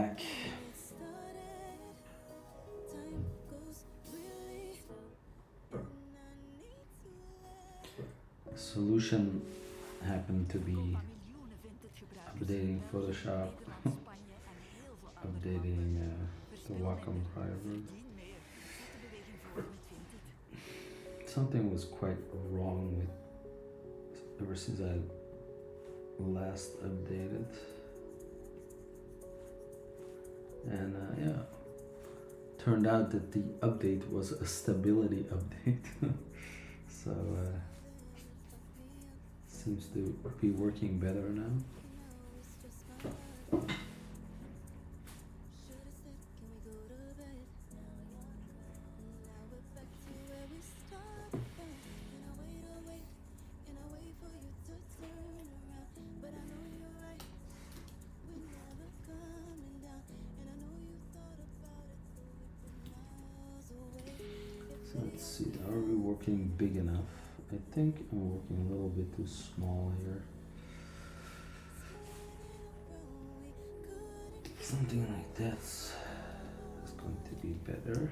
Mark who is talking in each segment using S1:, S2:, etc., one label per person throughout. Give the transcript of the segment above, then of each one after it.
S1: back. Solution happened to be updating Photoshop, updating the Wacom driver. Something was quite wrong with ever since I last updated, and yeah, turned out that the update was a stability update. So seems to be working better now. So let's see, are we working big enough? I think I'm working a little bit too small here. Something like that is going to be better.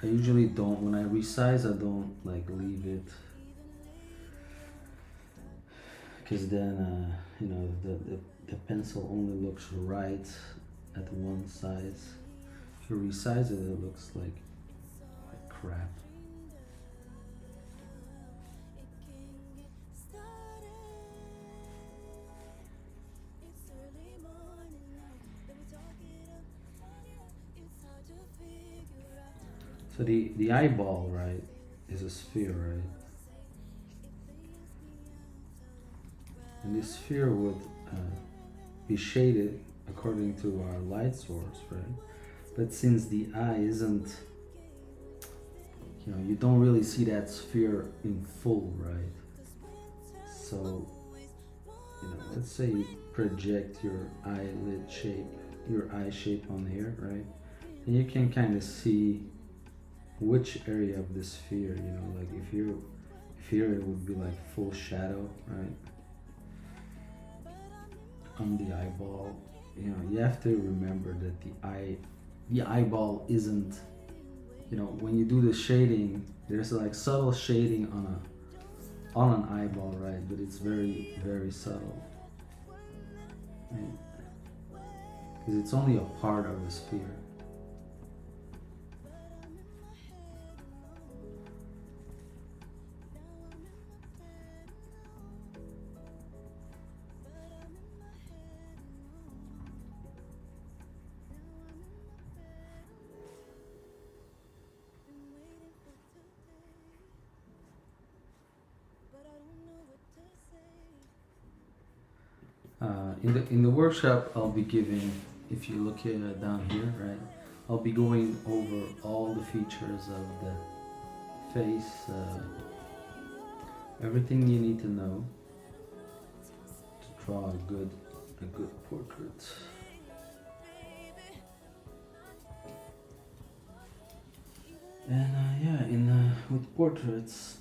S1: I usually don't, when I resize, I don't like leave it, because then you know, the pencil only looks right at one size. If you resize it, it looks like crap. So the eyeball, right, is a sphere, right? And this sphere would be shaded according to our light source, right? But since the eye isn't, you know, you don't really see that sphere in full, right? So, you know, let's say you project your eyelid shape, your eye shape on here, right? And you can kind of see which area of the sphere, you know, like if here it would be like full shadow, right? On the eyeball, you know, you have to remember that the eyeball isn't, you know, when you do the shading, there's like subtle shading on an eyeball, right? But it's very, very subtle, right? Because it's only a part of the sphere. In the workshop, I'll be giving, if you look here, down here, right, I'll be going over all the features of the face, everything you need to know to draw a good portrait. And yeah, with portraits,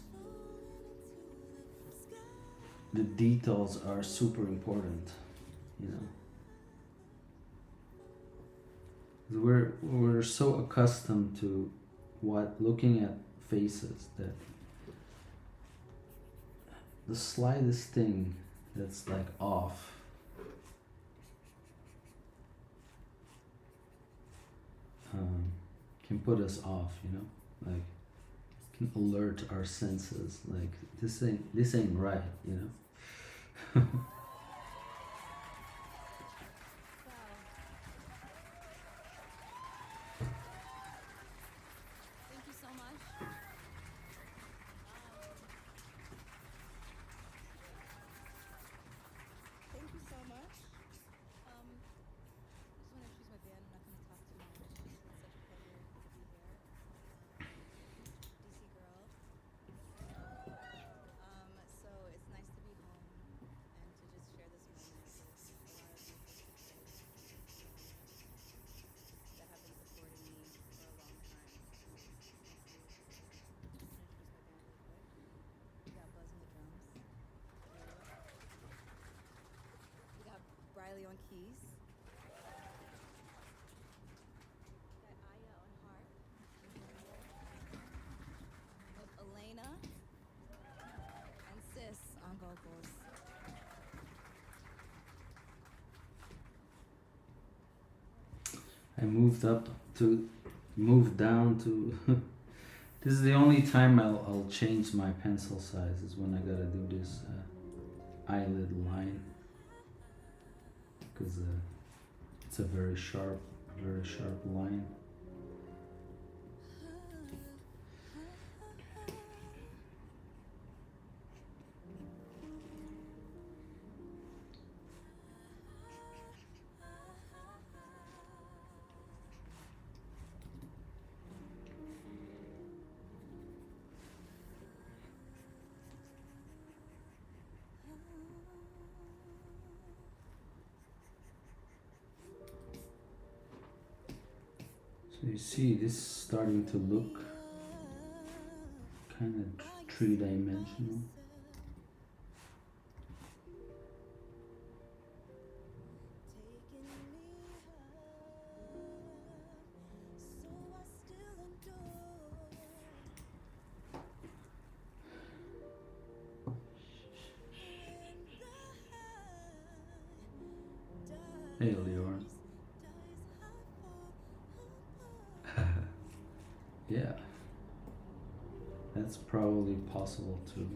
S1: the details are super important, you know. We're so accustomed to looking at faces that the slightest thing that's like off can put us off, you know, like can alert our senses, like this ain't right, you know.
S2: on keys. Got Aya on harp. Elena and Sis on vocals.
S1: I moved down to. This is the only time I'll change my pencil size is when I gotta do this eyelid line, because it's a very sharp line. So you see this is starting to look kind of three-dimensional. Hey, Leon. Yeah, that's probably possible too.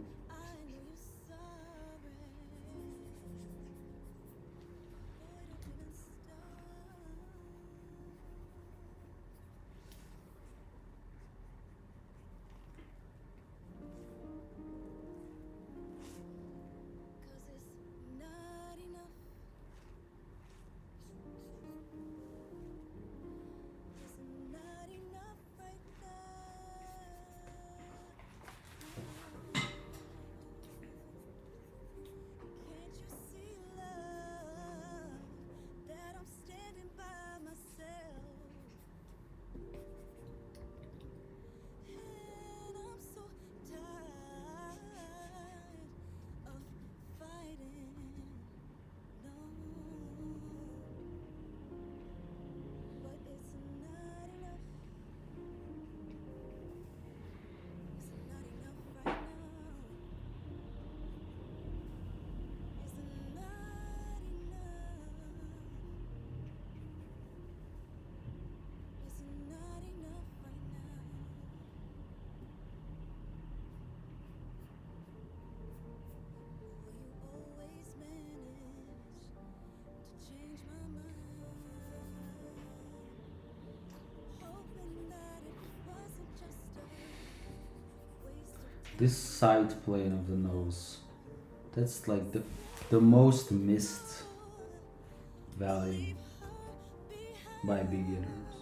S1: This side plane of the nose, that's like the most missed value by beginners.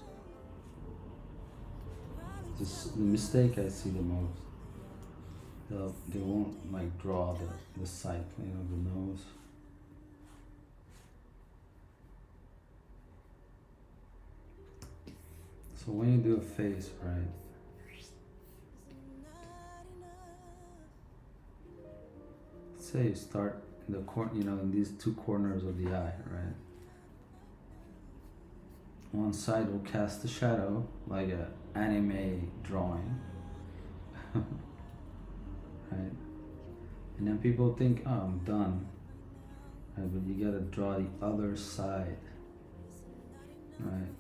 S1: This the mistake I see the most. They won't like draw the side plane of the nose. So when you do a face, right? Say you start in the corner, in these two corners of the eye, right? One side will cast a shadow, like a anime drawing, right? And then people think, oh, I'm done, right? But you gotta draw the other side, right?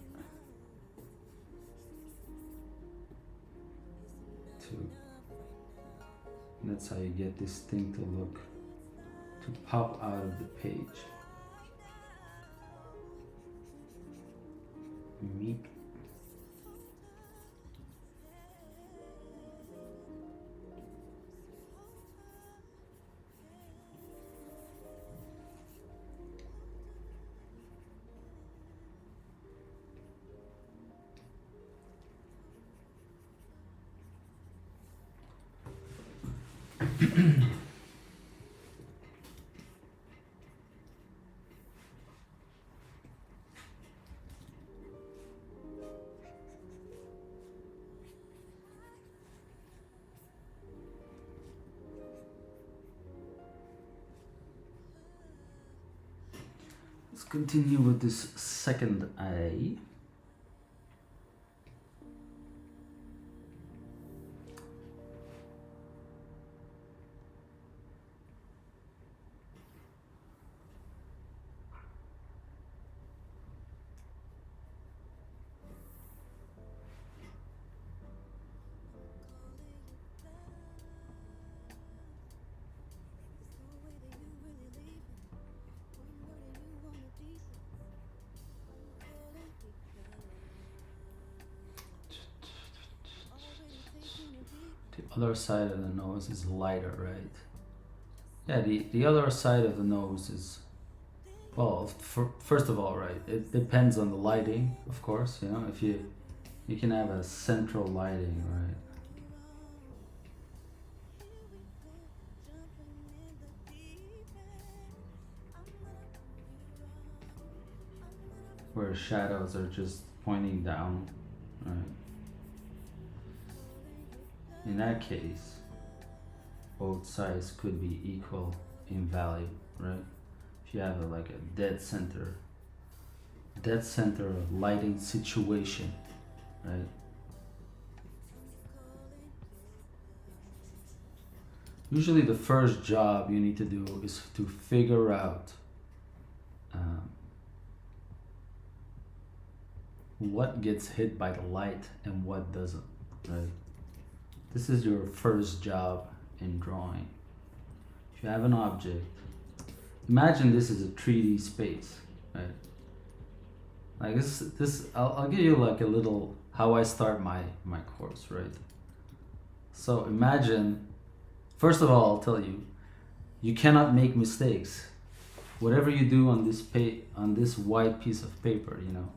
S1: Too. And that's how you get this thing to look, to pop out of the page. Meek. continue with this second eye. The other side of the nose is lighter, right? Yeah, the other side of the nose is, well, first of all, right, it depends on the lighting, of course, you know, if you can have a central lighting, right? Where shadows are just pointing down, right? In that case, both sides could be equal in value, right? If you have like a dead center of lighting situation, right? Usually the first job you need to do is to figure out what gets hit by the light and what doesn't, right? This is your first job in drawing. If you have an object, imagine this is a 3D space, right? Like this I'll give you like a little how I start my course, right? So imagine, first of all, I'll tell you, you cannot make mistakes. Whatever you do on this white piece of paper, you know,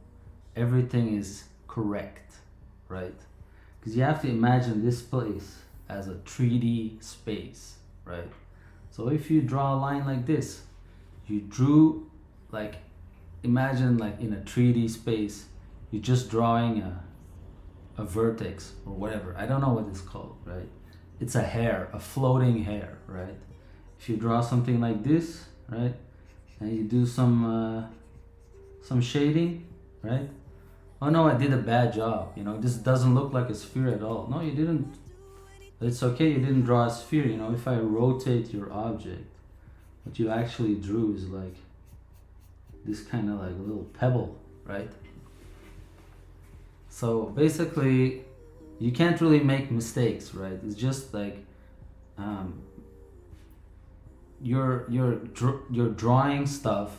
S1: everything is correct, right? Because you have to imagine this place as a 3D space, right? So if you draw a line like this, you drew, like, imagine like in a 3D space, you're just drawing a vertex or whatever. I don't know what it's called, right? It's a hair, a floating hair, right? If you draw something like this, right, and you do some shading, right? Oh no, I did a bad job. You know, this doesn't look like a sphere at all. No, you didn't. It's okay, you didn't draw a sphere. You know, if I rotate your object, what you actually drew is like this kind of like a little pebble, right? So basically, you can't really make mistakes, right? It's just like you're drawing stuff,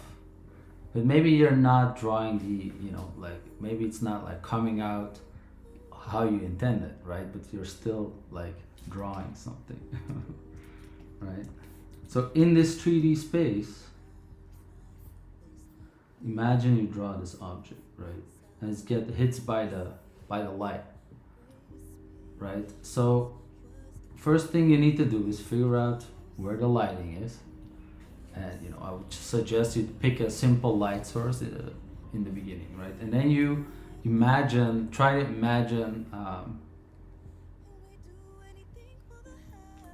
S1: but maybe you're not drawing the, you know, like maybe it's not like coming out how you intended, right? But you're still like drawing something, right? So in this 3D space, imagine you draw this object, right? And it's get hits by the light, right? So first thing you need to do is figure out where the lighting is. And you know, I would suggest you pick a simple light source in the beginning, right? And then you try to imagine,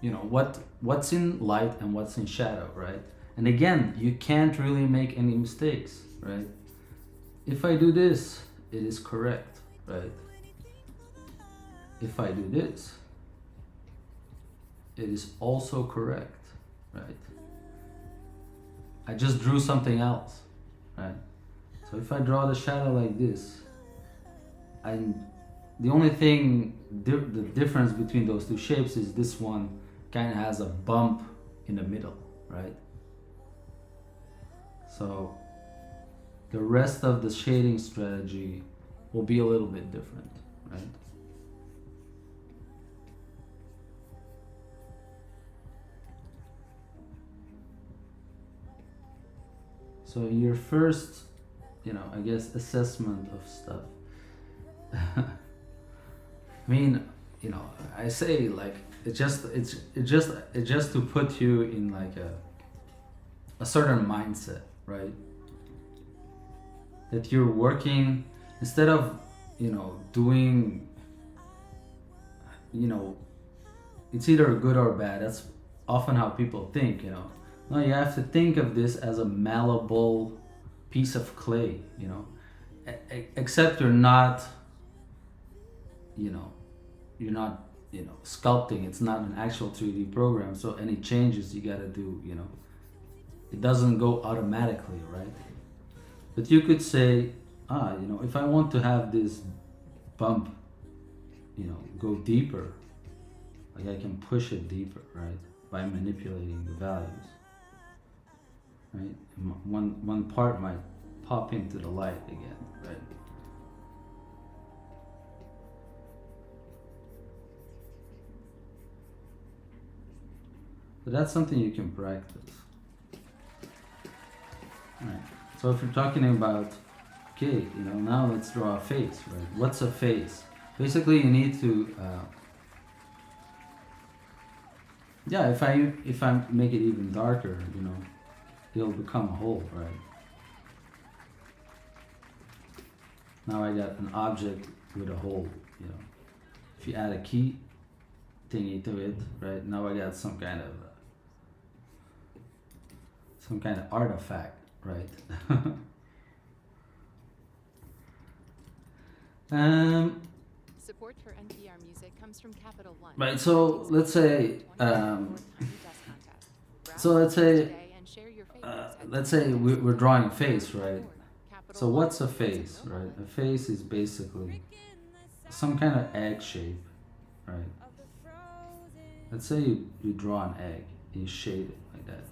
S1: you know, what's in light and what's in shadow, right? And again, you can't really make any mistakes, right? If I do this, it is correct, right? If I do this, it is also correct, right? I just drew something else, right? So if I draw the shadow like this, the only thing, the difference between those two shapes is this one kind of has a bump in the middle, right? So the rest of the shading strategy will be a little bit different, right? So your first, you know, I guess assessment of stuff. I mean, you know, I say like it's just to put you in like a certain mindset, right? That you're working instead of, you know, doing, you know, it's either good or bad. That's often how people think, you know. No, you have to think of this as a malleable piece of clay, you know. Except you're not, you know, you're not, you know, sculpting. It's not an actual 3D program. So any changes you gotta do, you know, it doesn't go automatically, right? But you could say, you know, if I want to have this bump, you know, go deeper, like I can push it deeper, right? By manipulating the values, right? One part might pop into the light again, right? But that's something you can practice. Right. So if you're talking about, okay, you know, now let's draw a face, right? What's a face? Basically, you need to, yeah. If I make it even darker, you know, it'll become a hole, right? Now I got an object with a hole, you know. If you add a key thingy to it, right? Now I got some kind of artifact, right?
S3: Support for NPR music comes from Capital One.
S1: Right. So let's say, let's say we're drawing a face, right? So what's a face, right? A face is basically some kind of egg shape, right? Let's say you draw an egg, you shade it like that,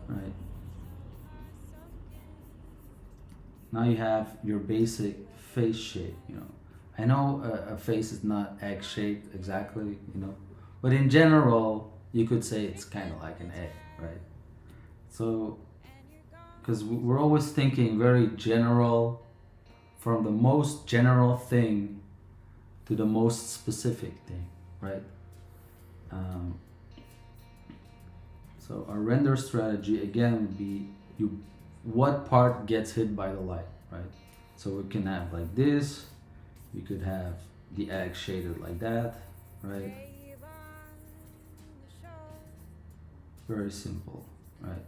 S1: right? Now you have your basic face shape, you know. I know a face is not egg shaped exactly, you know, but in general, you could say it's kind of like an egg, right? So, because we're always thinking very general, from the most general thing to the most specific thing, right? So our render strategy again would be what part gets hit by the light, right? So we can have like this, we could have the egg shaded like that, right? Very simple, right?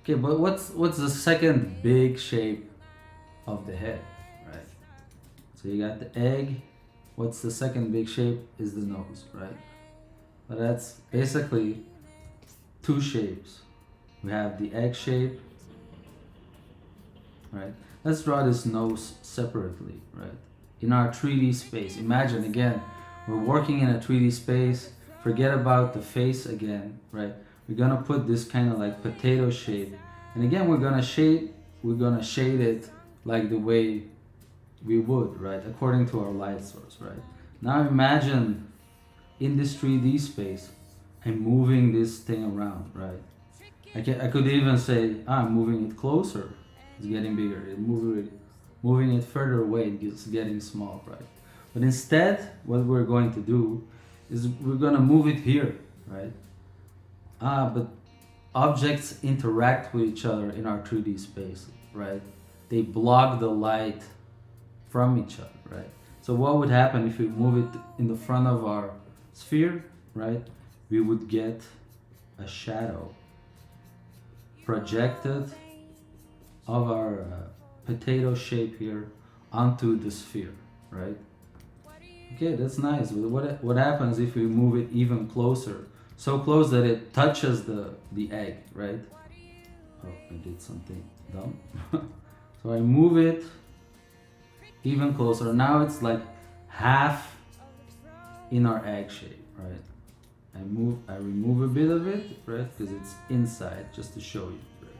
S1: Okay, but what's the second big shape of the head, right? So you got the egg. What's the second big shape is the nose, right? But that's basically two shapes. We have the egg shape, right? Let's draw this nose separately, right? In our 3D space. Imagine again, we're working in a 3D space. Forget about the face again, right? We're gonna put this kind of like potato shape, and again we're gonna shade it like the way we would, right? According to our light source, right? Now imagine in this 3D space, I'm moving this thing around, right? I could even say, I'm moving it closer. It's getting bigger. Moving it further away, it's getting small, right? But instead, what we're going to do is we're gonna move it here, right? But objects interact with each other in our 3D space, right? They block the light from each other, right? So what would happen if we move it in the front of our sphere, right? We would get a shadow projected of our potato shape here onto the sphere, right? Okay, that's nice. But what happens if we move it even closer? So close that it touches the egg, right? Oh, I did something dumb. So I move it even closer. Now it's like half in our egg shape, right? I remove a bit of it, right? Because it's inside, just to show you. Right?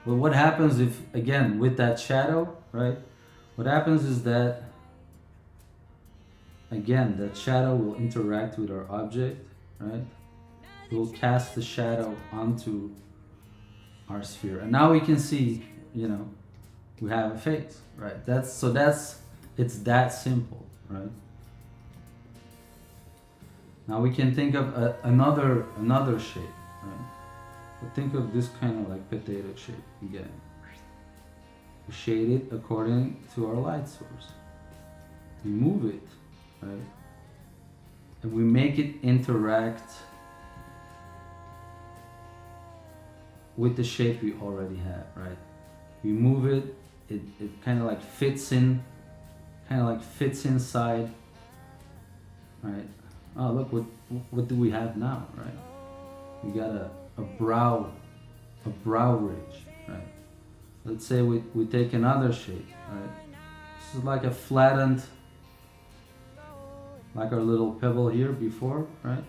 S1: But what happens if, again, with that shadow, right? What happens is that, again, that shadow will interact with our object, right? It will cast the shadow onto our sphere. And now we can see, you know, we have a face, right? It's that simple, right? Now we can think of another shape, right? But think of this kind of like potato shape again. We shade it according to our light source. We move it, right? And we make it interact with the shape we already have, right? We move it, it kind of like fits in, kind of like fits inside, right? Oh, look, what do we have now, right? We got a brow ridge, right? Let's say we take another shape, right? This is like a flattened, like our little pebble here before, right?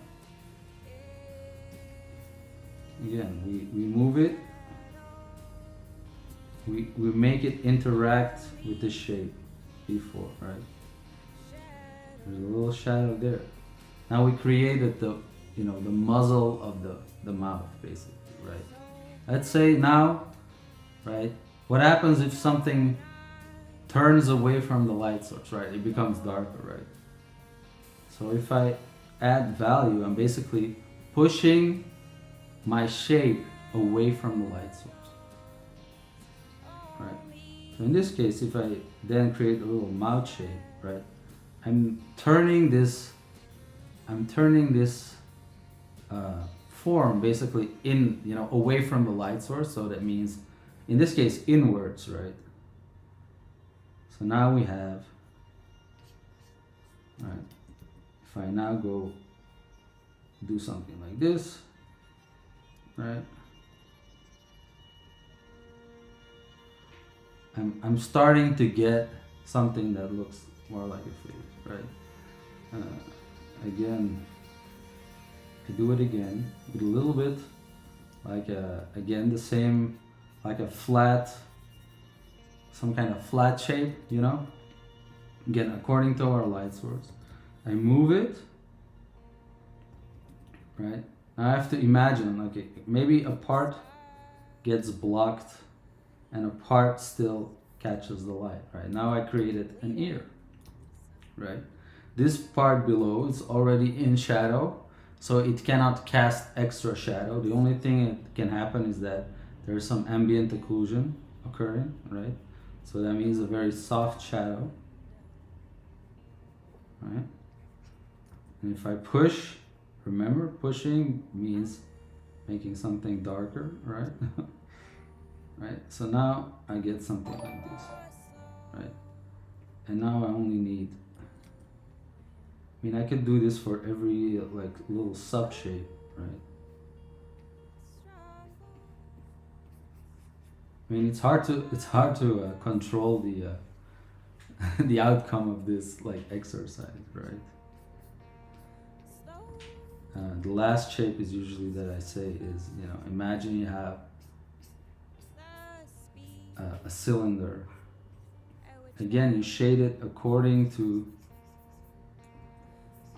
S1: Again, we move it, we make it interact with the shape before, right? There's a little shadow there. Now we created the, you know, the muzzle of the mouth, basically, right? Let's say now, right? What happens if something turns away from the light source, right? It becomes darker, right? So if I add value, I'm basically pushing my shape away from the light source, right? So in this case, if I then create a little mouth shape, right? I'm turning this form basically in, you know, away from the light source. So that means, in this case, inwards, right? So now we have, all right, if I now go do something like this, right? I'm starting to get something that looks more like a face, right? Again, I do it again with a little bit, like again the same, like a flat, some kind of flat shape, you know? Again, according to our light source. I move it, right? Now I have to imagine, okay, maybe a part gets blocked and a part still catches the light, right? Now I created an ear, right? This part below is already in shadow, so it cannot cast extra shadow. The only thing that can happen is that there's some ambient occlusion occurring, right? So that means a very soft shadow, right? And if I push, remember, pushing means making something darker, right? Right? So now I get something like this, right? And now I only need, I mean, I could do this for every like little sub shape, right? I mean, it's hard to control the the outcome of this like exercise, right? The last shape is usually that I say is, you know, imagine you have a cylinder. Again, you shade it according to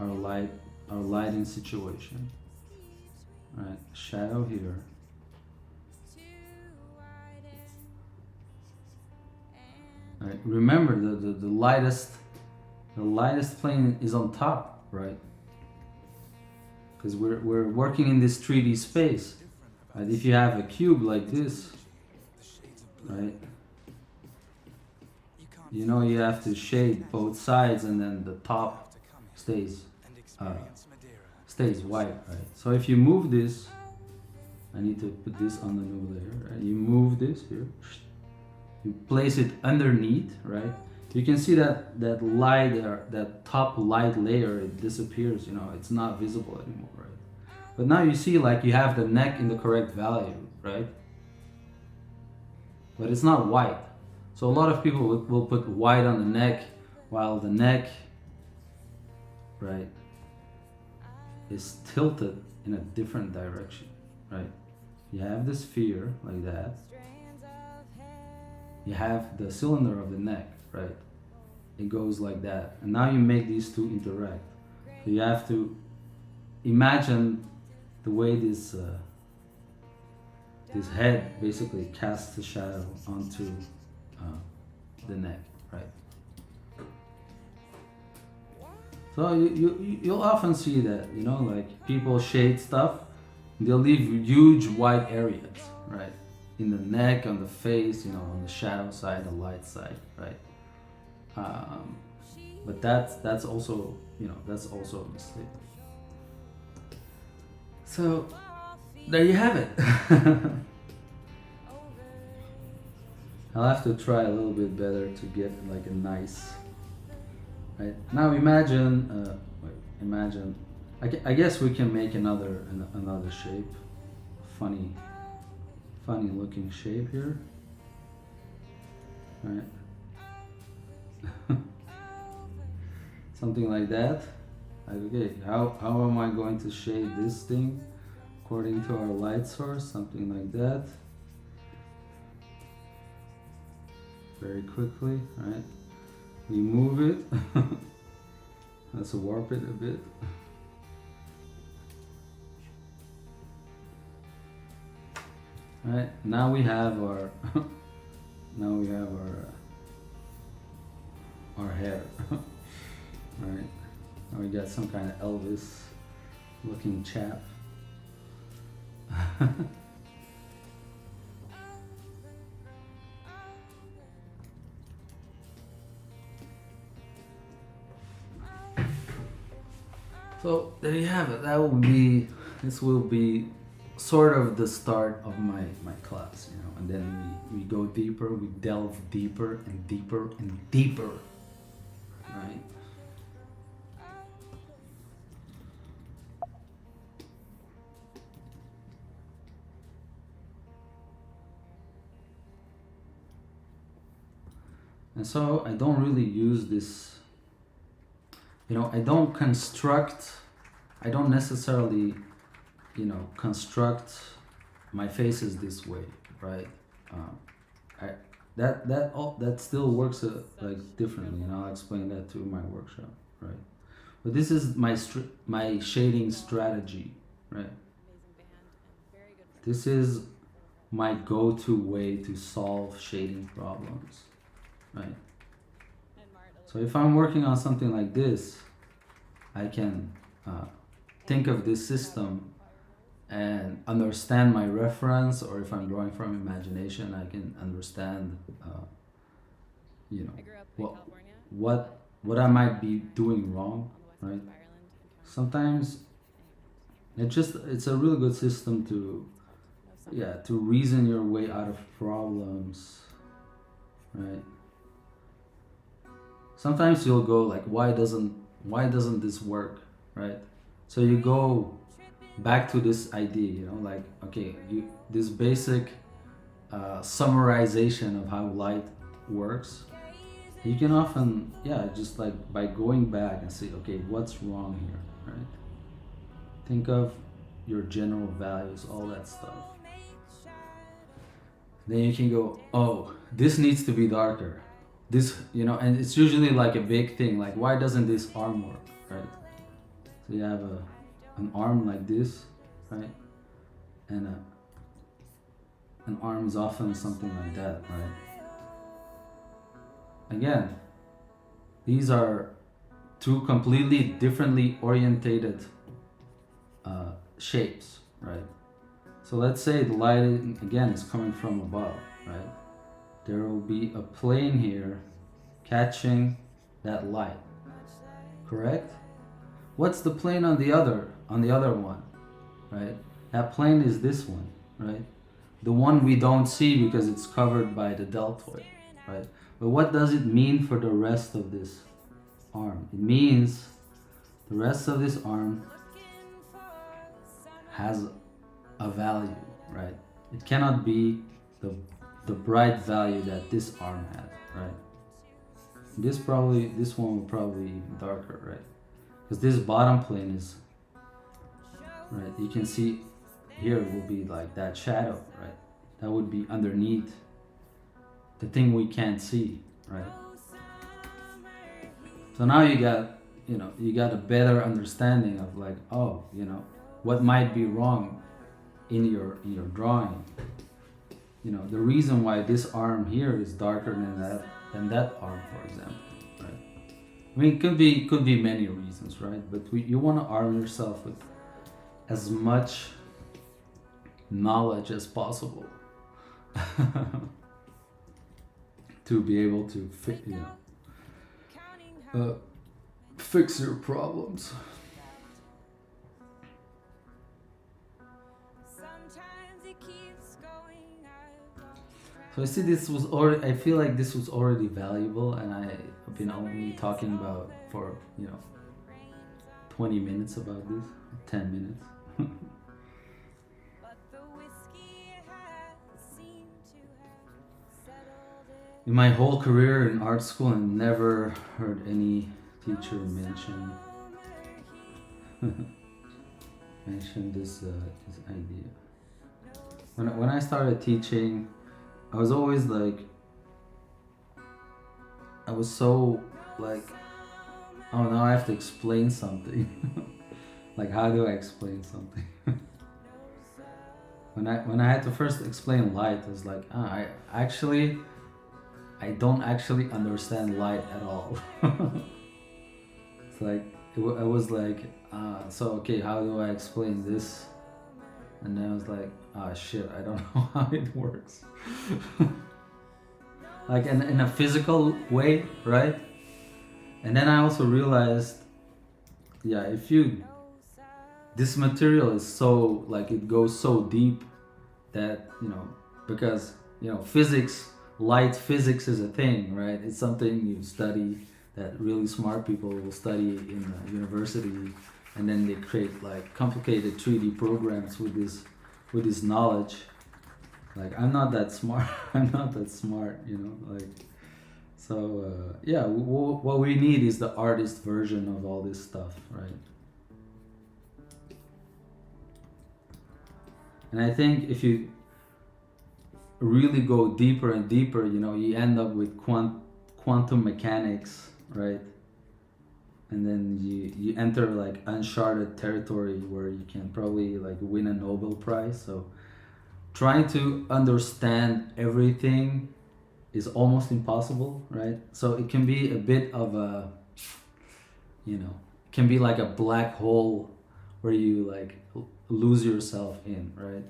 S1: our lighting situation. Right, shadow here. Right, remember the lightest plane is on top, right? Because we're working in this 3D space. Right? If you have a cube like this, right? You know you have to shade both sides, and then the top stays white, right? So if you move this, I need to put this on the new layer, right? You move this here, you place it underneath, right? You can see that light, that top light layer, it disappears, you know, it's not visible anymore, right? But now you see like you have the neck in the correct value, right? But it's not white. So a lot of people will put white on the neck, while the neck, right, is tilted in a different direction, right? You have the sphere like that. You have the cylinder of the neck, right? It goes like that. And now you make these two interact. So you have to imagine the way this head basically casts the shadow onto the neck, right? So you'll often see that, you know, like people shade stuff, they'll leave huge white areas, right? In the neck, on the face, you know, on the shadow side, the light side, right? But that's also, you know, that's also a mistake. So there you have it. I'll have to try a little bit better to get like a nice. Right now, imagine. Imagine. I guess we can make another shape. Funny looking shape here. Right. Something like that. Okay, how am I going to shade this thing according to our light source? Something like that. Very quickly, right? We move it. Let's warp it a bit. Right, now we have our our hair. Right, now we got some kind of Elvis looking chap. So there you have it. This will be sort of the start of my class, you know, and then we go deeper, we delve deeper and deeper and deeper, right? And so I don't really use this, you know, I don't necessarily, you know, construct my faces this way, right? That still works like differently, and I'll explain that too in my workshop, right? But this is my shading strategy, right? This is my go-to way to solve shading problems, right? So if I'm working on something like this, I can think of this system and understand my reference, or if I'm drawing from imagination, I can understand, you know, what I might be doing wrong, right? Sometimes it's a really good system to reason your way out of problems, right? Sometimes you'll go like, why doesn't this work, right? So you go back to this idea, you know, like, okay, this basic summarization of how light works. You can often, just like by going back and say, okay, what's wrong here, right? Think of your general values, all that stuff. Then you can go, oh, this needs to be darker. This, you know, and it's usually like a big thing, like, why doesn't this arm work, right? So you have an arm like this, right? And an arm is often something like that, right? Again, these are two completely differently orientated shapes, right? So let's say the light, again, is coming from above, right? There will be a plane here catching that light, correct? What's the plane on the other one, right? That plane is this one, right? The one we don't see because it's covered by the deltoid, right? But what does it mean for the rest of this arm? It means the rest of this arm has a value, right? It cannot be the bright value that this arm has, right? This one will probably be darker, right? Because this bottom plane is, right? You can see here will be like that shadow, right? That would be underneath the thing we can't see, right? So now you got a better understanding of like, oh, you know, what might be wrong in your drawing. You know, the reason why this arm here is darker than that arm, for example, right? I mean, it could be many reasons, right? But you want to arm yourself with as much knowledge as possible to be able to fix your problems. So I see this was already. I feel like this was already valuable, and I've been only talking about for 20 minutes about this, 10 minutes. In my whole career in art school, I never heard any teacher mention this idea. When I started teaching, I was always like, I was so like, oh, now I have to explain something. Like, how do I explain something? when I had to first explain light, I was like, I don't actually understand light at all. It's like I was like, so okay, how do I explain this? And then I was like, shit, I don't know how it works. Like in a physical way, right? And then I also realized, yeah, this material is so, like, it goes so deep that, because, light physics is a thing, right? It's something you study, that really smart people will study in the university, and then they create like complicated 3D programs with this knowledge. Like, I'm not that smart. I'm not that smart, like. So yeah, what we need is the artist version of all this stuff, right? And I think if you really go deeper and deeper, you end up with quantum mechanics, right? And then you enter like uncharted territory where you can probably like win a Nobel Prize. So trying to understand everything is almost impossible, right? So it can be a bit of a, it can be like a black hole where you like lose yourself in, right?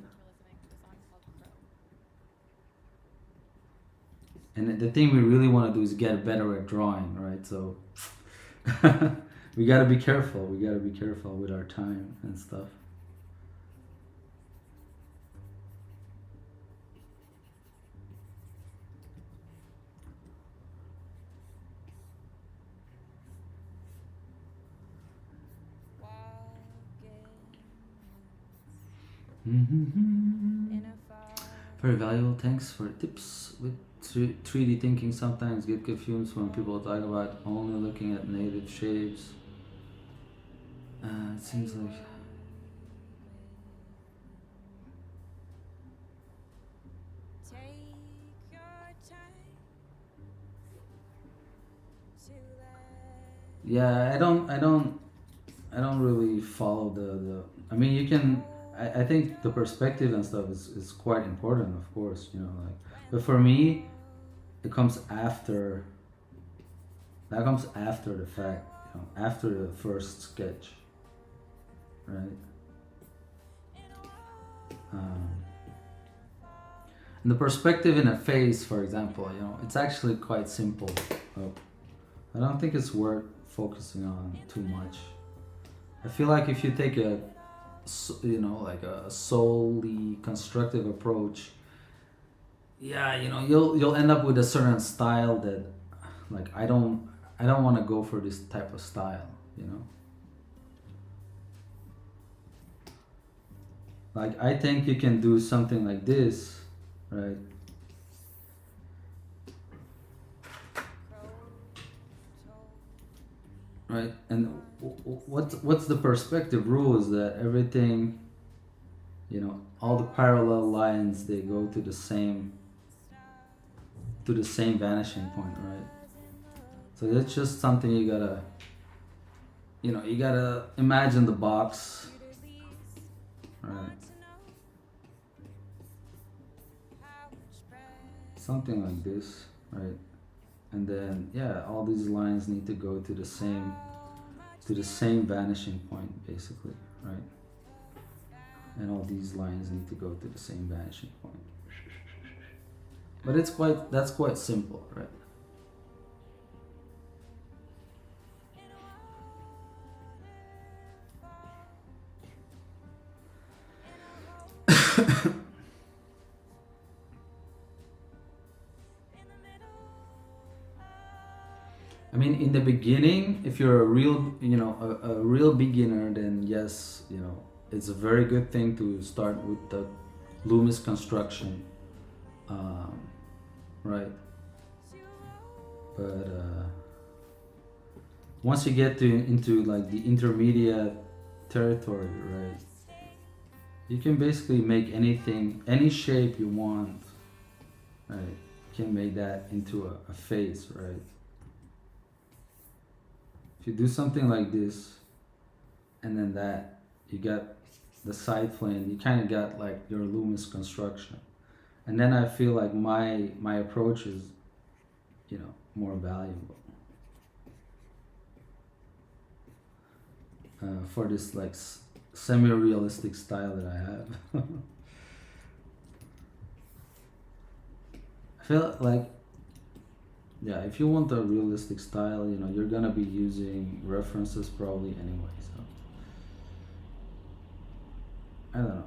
S1: And the thing we really want to do is get better at drawing, right? So we got to be careful. We got to be careful with our time and stuff. Very valuable. Thanks for tips with 3D thinking. Sometimes get confused when people talk about only looking at native shapes. It seems like yeah, I don't really follow the I mean, you can, I think the perspective and stuff is quite important, of course, like, but for me it comes after, that comes after the fact, after the first sketch, right? And the perspective in a face, for example, it's actually quite simple. I don't think it's worth focusing on too much. I feel like if you take a like a solely constructive approach, yeah, you'll end up with a certain style that, like, I don't want to go for this type of style, like, I think you can do something like this, right? Right, and what's the perspective rule is that everything, all the parallel lines, they go to the same vanishing point, right? So that's just something you gotta imagine the box, right? Something like this, right? And then, yeah, all these lines need to go to the same vanishing point, basically, right? And all these lines need to go to the same vanishing point. But that's quite simple, right? I mean, in the beginning, if you're a real, a real beginner, then yes, it's a very good thing to start with the Loomis construction, um, right? But once you get into like the intermediate territory, right, you can basically make anything, any shape you want, right? You can make that into a face, right? If you do something like this, and then that, you got the side plane, you kind of got like your Loomis construction. And then I feel like my approach is, more valuable for this like semi-realistic style that I have. I feel like, yeah, if you want a realistic style, you're gonna be using references probably anyway. So I don't know.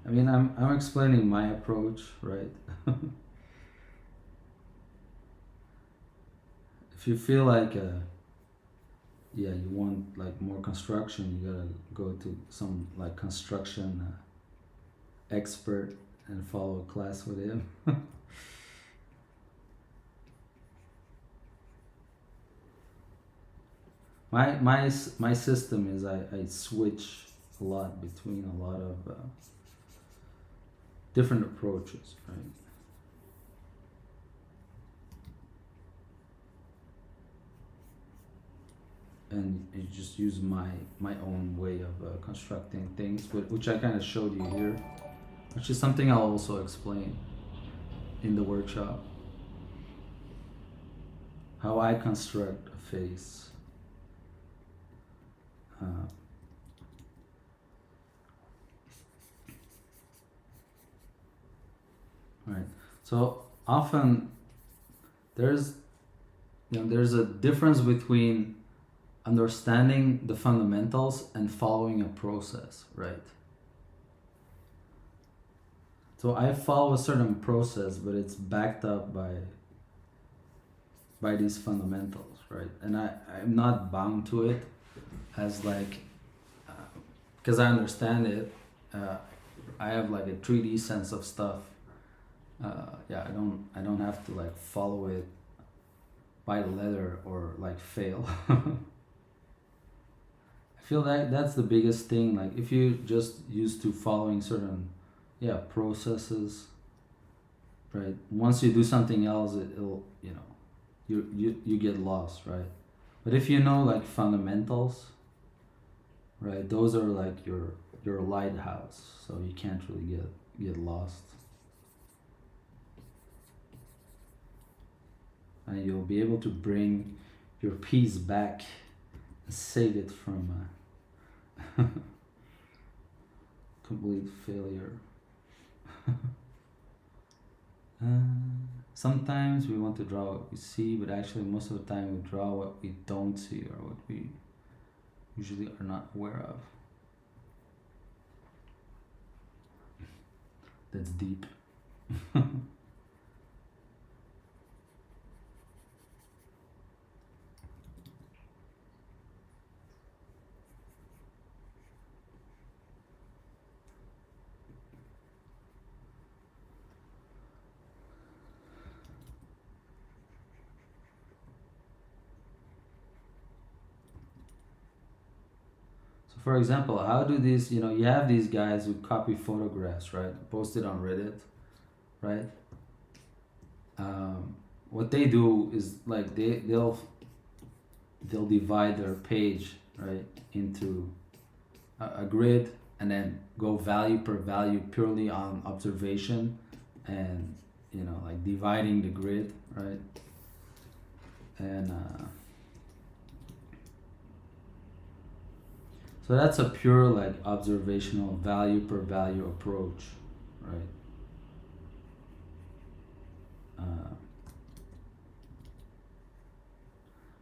S1: I mean, I'm explaining my approach, right? If you feel like, yeah, you want like more construction, you gotta go to some like construction expert and follow a class with him. My system is I switch a lot between a lot of different approaches, right? And you just use my own way of constructing things, which I kind of showed you here, which is something I'll also explain in the workshop, how I construct a face. Right. So often there's there's a difference between understanding the fundamentals and following a process, right? So I follow a certain process, but it's backed up by these fundamentals, right? And I'm not bound to it as like, because I understand it. I have like a 3D sense of stuff. Yeah, I don't have to like follow it by the letter or like fail. I feel that that's the biggest thing. Like if you just used to following certain processes, right? Once you do something else, it'll you get lost, right? But if you know like fundamentals, right, those are like your lighthouse, so you can't really get lost. And you'll be able to bring your piece back and save it from complete failure. Sometimes we want to draw what we see, but actually most of the time we draw what we don't see or what we usually are not aware of. That's deep. For example, how do these, you have these guys who copy photographs, right? Post it on Reddit, right? What they do is like they'll divide their page, right, into a grid and then go value per value purely on observation and, like dividing the grid, right? And so that's a pure like observational value per value approach, right?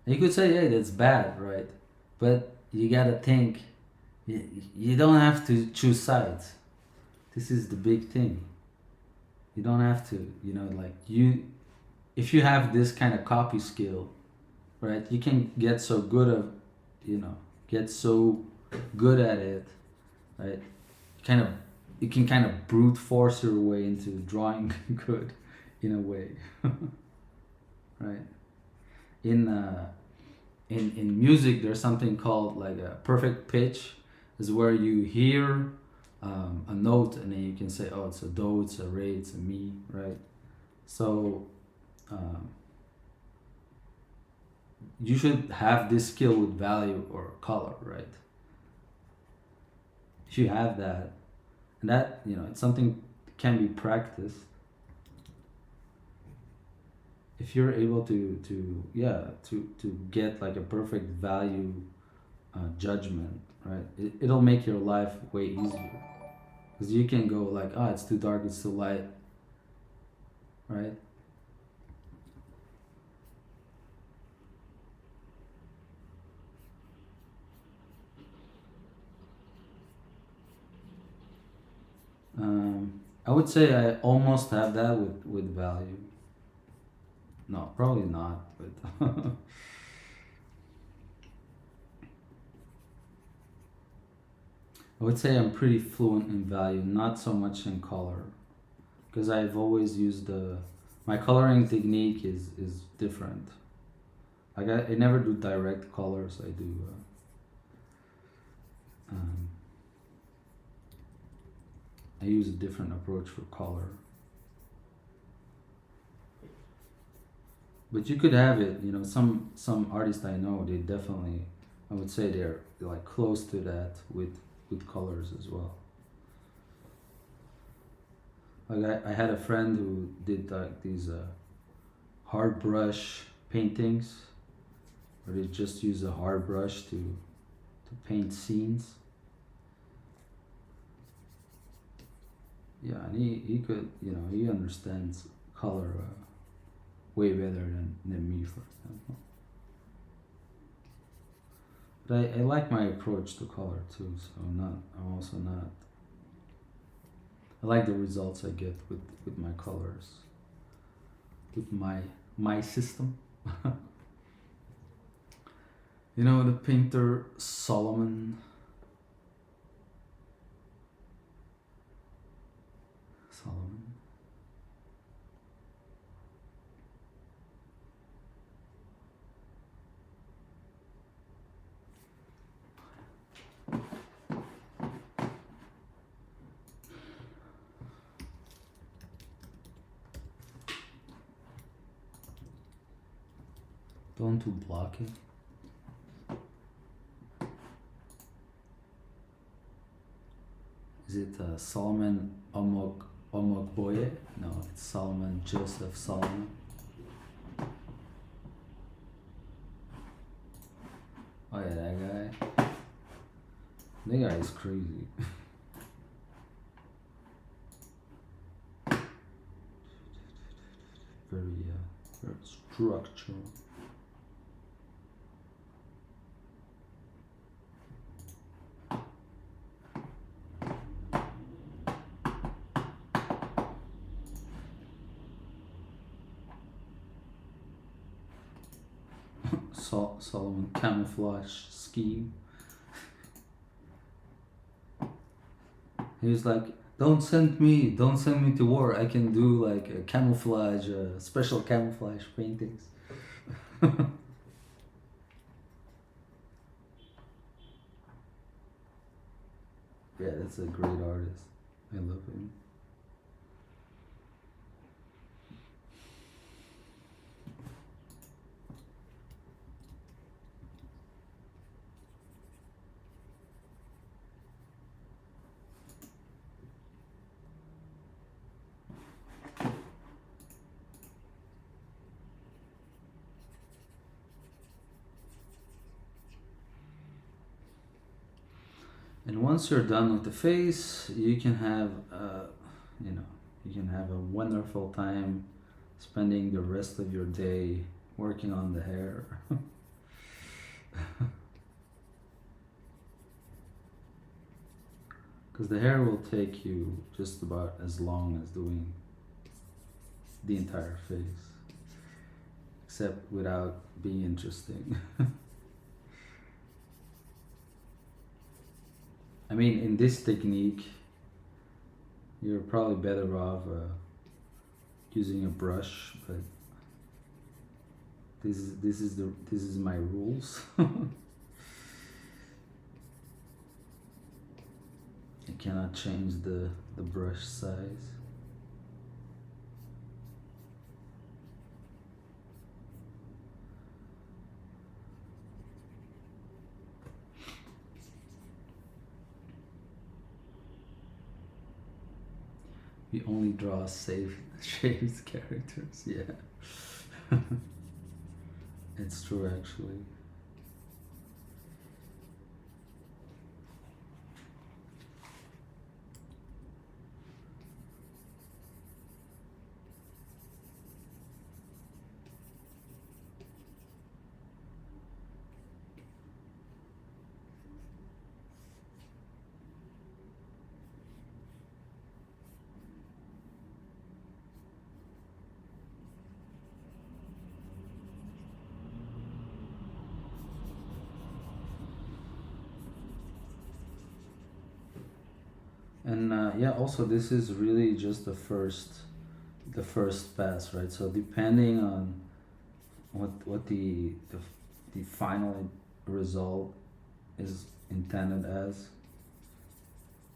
S1: You could say, hey, that's bad, right? But you gotta think, you don't have to choose sides. This is the big thing. You don't have to, like if you have this kind of copy skill, right? You can get so good at, you know, get so good at it, right? Kind of, you can kind of brute force your way into drawing good, in a way, right? In in music, there's something called like a perfect pitch, is where you hear a note and then you can say, oh, it's a do, it's a re, it's a mi, right? So um, you should have this skill with value or color, right? If you have that, and that, you know, it's something can be practiced. If you're able to yeah, to get like a perfect value judgment, right? It'll make your life way easier, because you can go like, oh, it's too dark, it's too light, right? I would say I almost have that with value. No, probably not, but I would say I'm pretty fluent in value, not so much in color, because I've always used the my coloring technique is different. Like I never do direct colors. I do um, I use a different approach for color. But you could have it, you know. Some artists I know, they definitely, I would say they're like close to that with colors as well. Like I had a friend who did like these hard brush paintings, where they just use a hard brush to paint scenes. Yeah, and he could, you know, he understands color way better than me, for example. But I like my approach to color too, so I'm also not, I like the results I get with my colors, with my system. You know the painter Solomon. Solomon. Don't to block it. Is it Solomon Omogboye? No, it's Solomon Joseph Solomon. Oh yeah, that guy. That guy is crazy. Very structural. Solomon camouflage scheme. He was like, don't send me to war. I can do like a camouflage, special camouflage paintings. Yeah, that's a great artist. I love him. And once you're done with the face, you can have, you know, you can have a wonderful time spending the rest of your day working on the hair. Because the hair will take you just about as long as doing the entire face. except without being interesting. I mean, in this technique, you're probably better off using a brush, but this is my rules. I cannot change the brush size. We only draw safe shaped characters, yeah. It's true actually. And yeah, also this is really just the first pass, right? So depending on what the final result is intended as,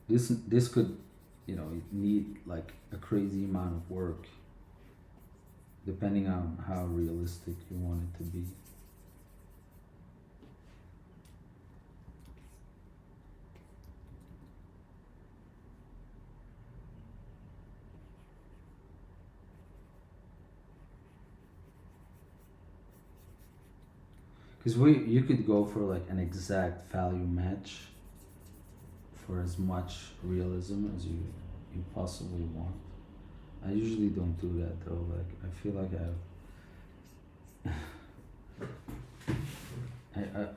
S1: this could, you know, need like a crazy amount of work depending on how realistic you want it to be. Because you could go for like an exact value match for as much realism as you possibly want. I usually don't do that though. Like I feel like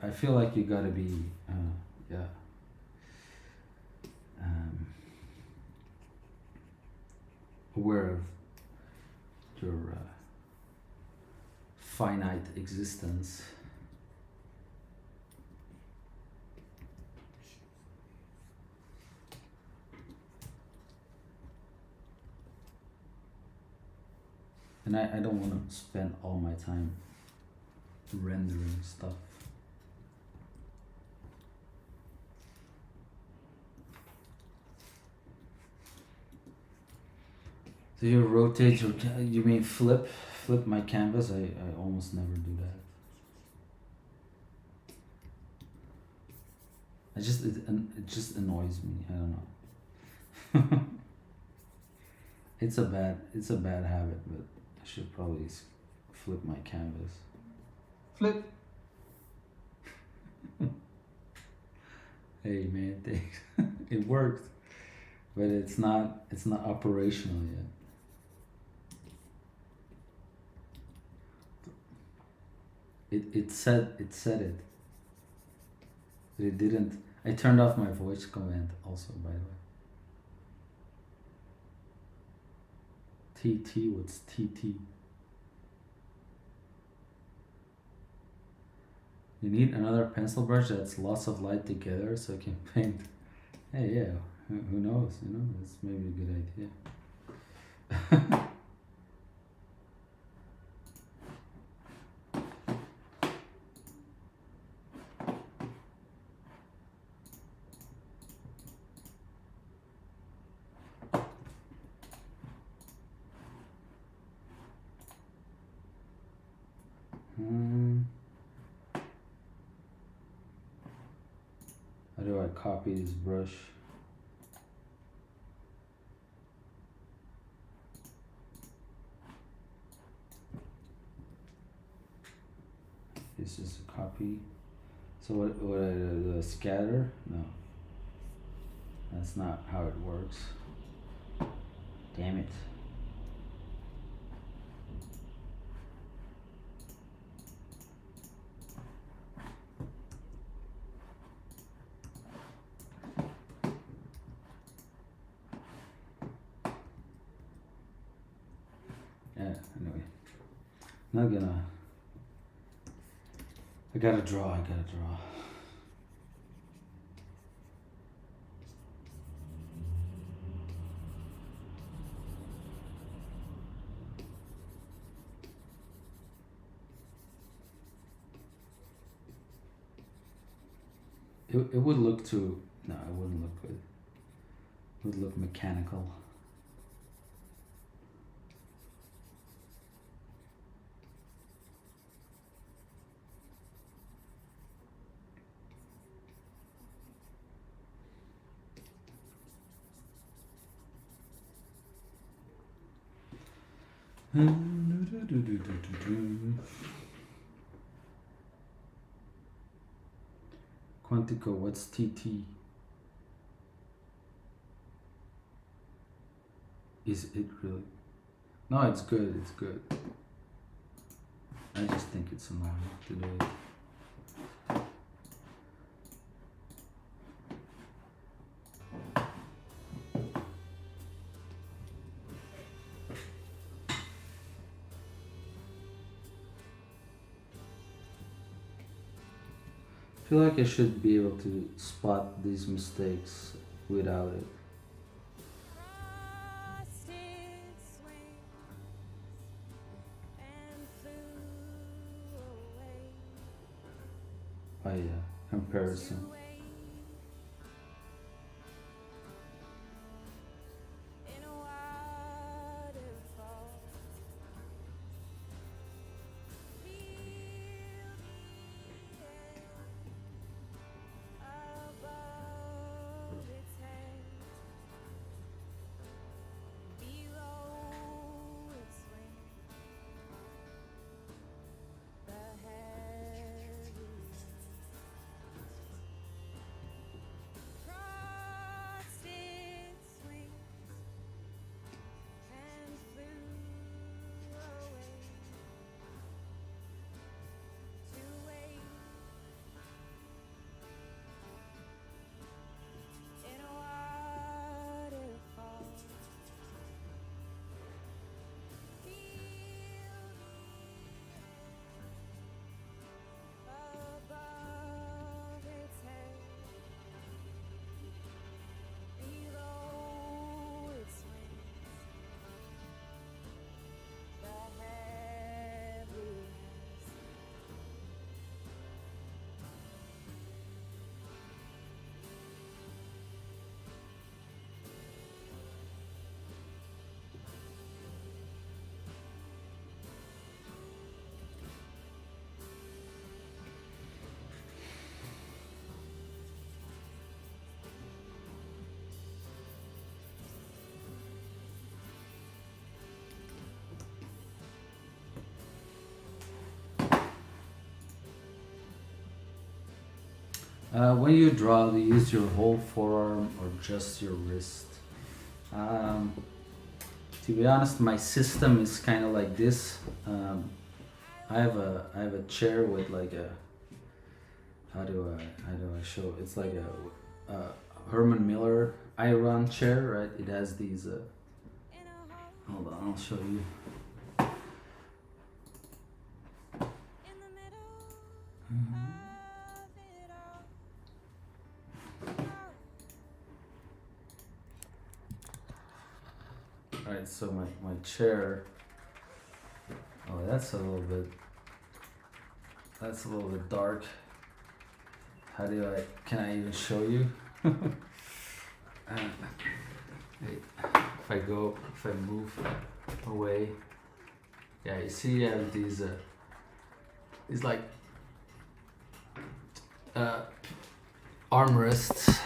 S1: I feel like you gotta be yeah aware of your finite existence. And I don't want to spend all my time rendering stuff. Do you rotate your you mean flip my canvas? I almost never do that. It just annoys me. I don't know. It's a bad habit, but I should probably flip my canvas. Flip. Hey man, thanks. It worked, but it's not operational yet. It said it, but it didn't. I turned off my voice command also, by the way. TT, what's TT? You need another pencil brush that's lots of light together so you can paint. Hey, yeah, who knows? You know, that's maybe a good idea. How do I copy this brush? This is a copy. So what I do? The scatter? No. That's not how it works. Damn it. Yeah, anyway. Not gonna I gotta draw. I gotta draw. It would look too. No, it wouldn't look good. It would look mechanical. Quantico, what's TT? Is it really? No, it's good, it's good. I just think it's annoying to do it. I feel like I should be able to spot these mistakes without it.
S2: Frosted swings and flew away
S1: By comparison.
S2: to wait in a waterfall. Feel the air above its head, below its wings, the heaviness. Crossed its wings and flew away to wait in a waterfall. Feel the air above its head, below its wings, the heaviness.
S1: When you draw, do you use your whole forearm or just your wrist? To be honest, my system is kind of like this. I have a chair with like a how do I show? It's like a Herman Miller iron chair, right? It has these. Hold on, I'll show you.
S2: In the middle
S1: Mm-hmm.
S2: of it all.
S1: Alright, so my chair. Oh, that's a little bit dark. How do can I even show you? Wait, if I move away, yeah, you see, I have these like armrests,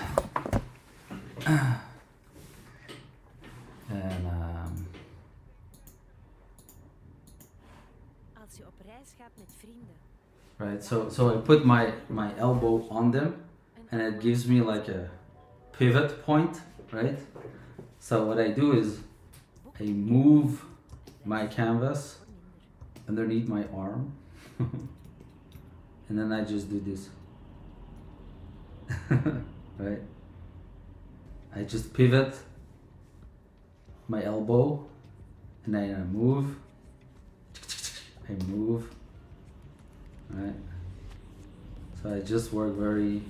S1: and
S2: Als je op reis gaat met vrienden.
S1: right, so I put my elbow on them, and it gives me like a pivot point, right? So what I do is I move my canvas underneath my arm, and then I just do this, right? I just pivot my elbow, and then I move, right? So I just work very.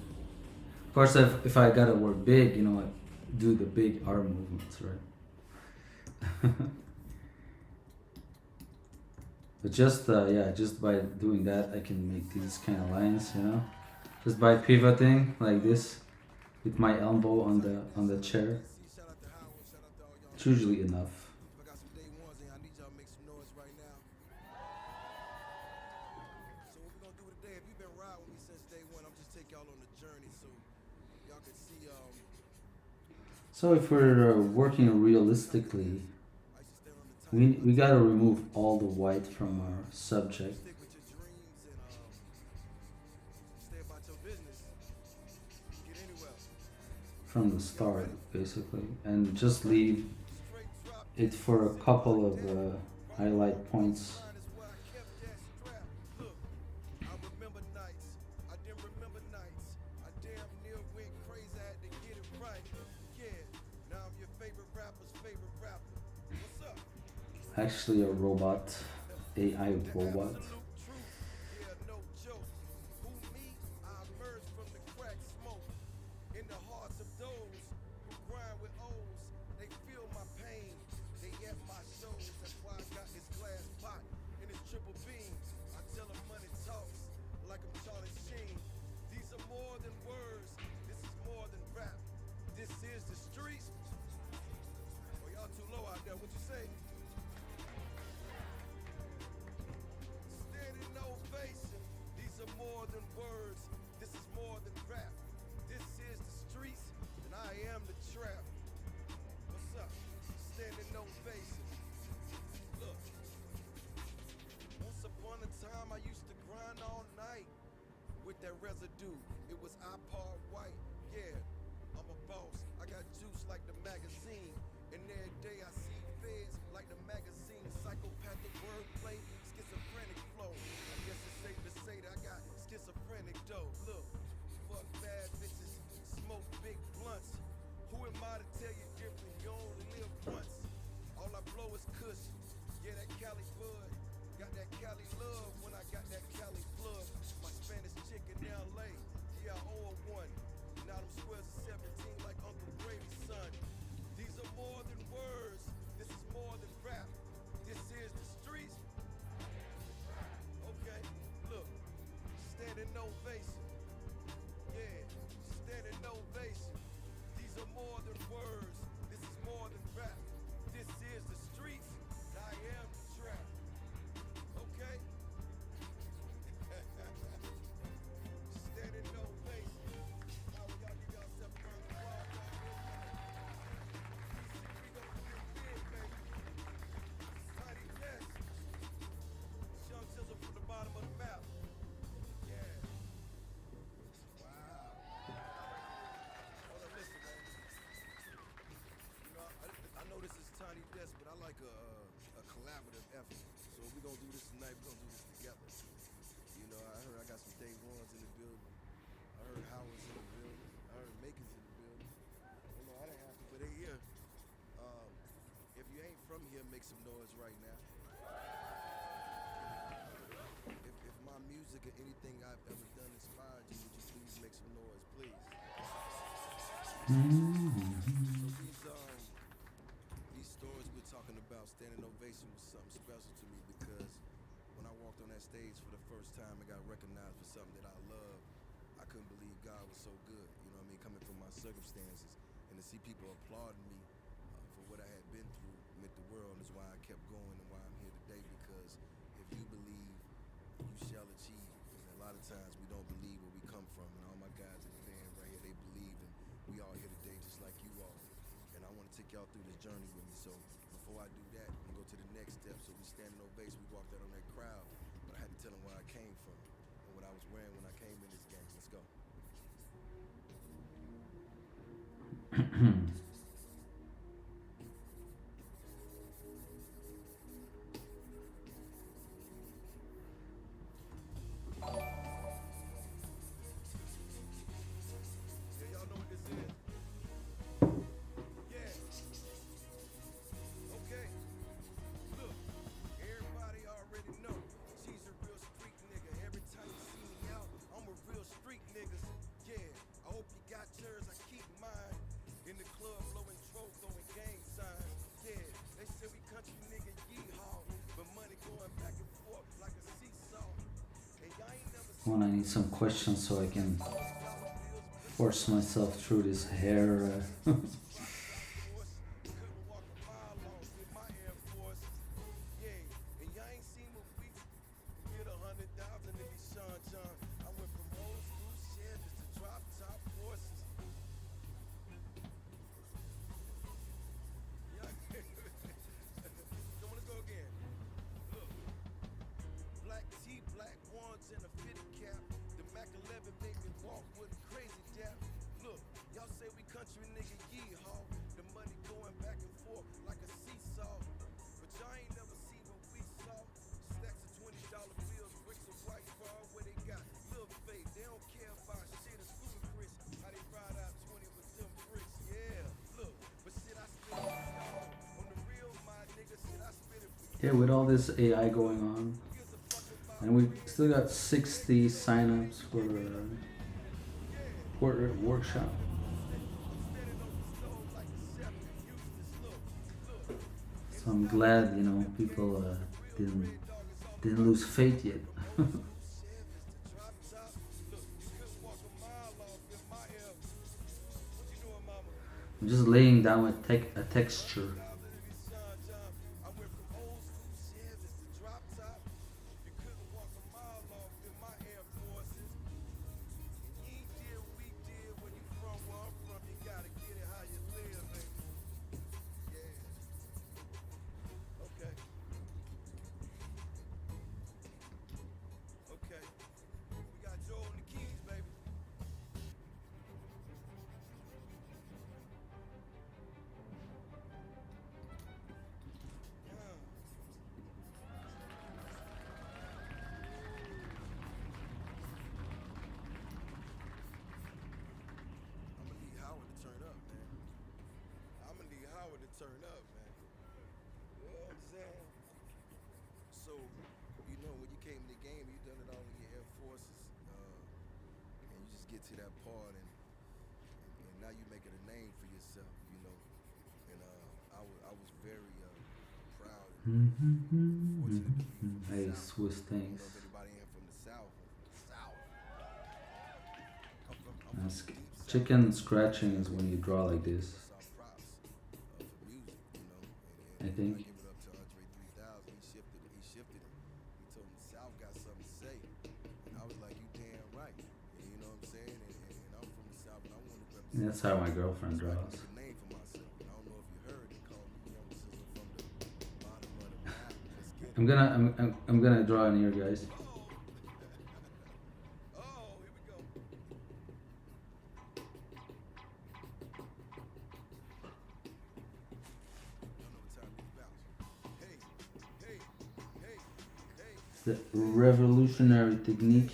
S1: Of course, if I gotta work big, I do the big arm movements, right? But just just by doing that, I can make these kind of lines. Just by pivoting like this with my elbow on the chair. It's usually enough. So if we're working realistically, we gotta remove all the white from our subject from the start, basically, and just leave it for a couple of highlight points. Actually, a robot, AI robot. Mhm. One, I need some questions so I can force myself through this hair. Yeah, with all this AI going on, and we still got 60 signups for portrait workshop. So I'm glad, people didn't lose faith yet. I'm just laying down a texture. Hey, Swiss things. That's chicken scratching is when you draw like this, I think. That's how my girlfriend draws. I'm gonna draw an ear, guys. It's the revolutionary technique.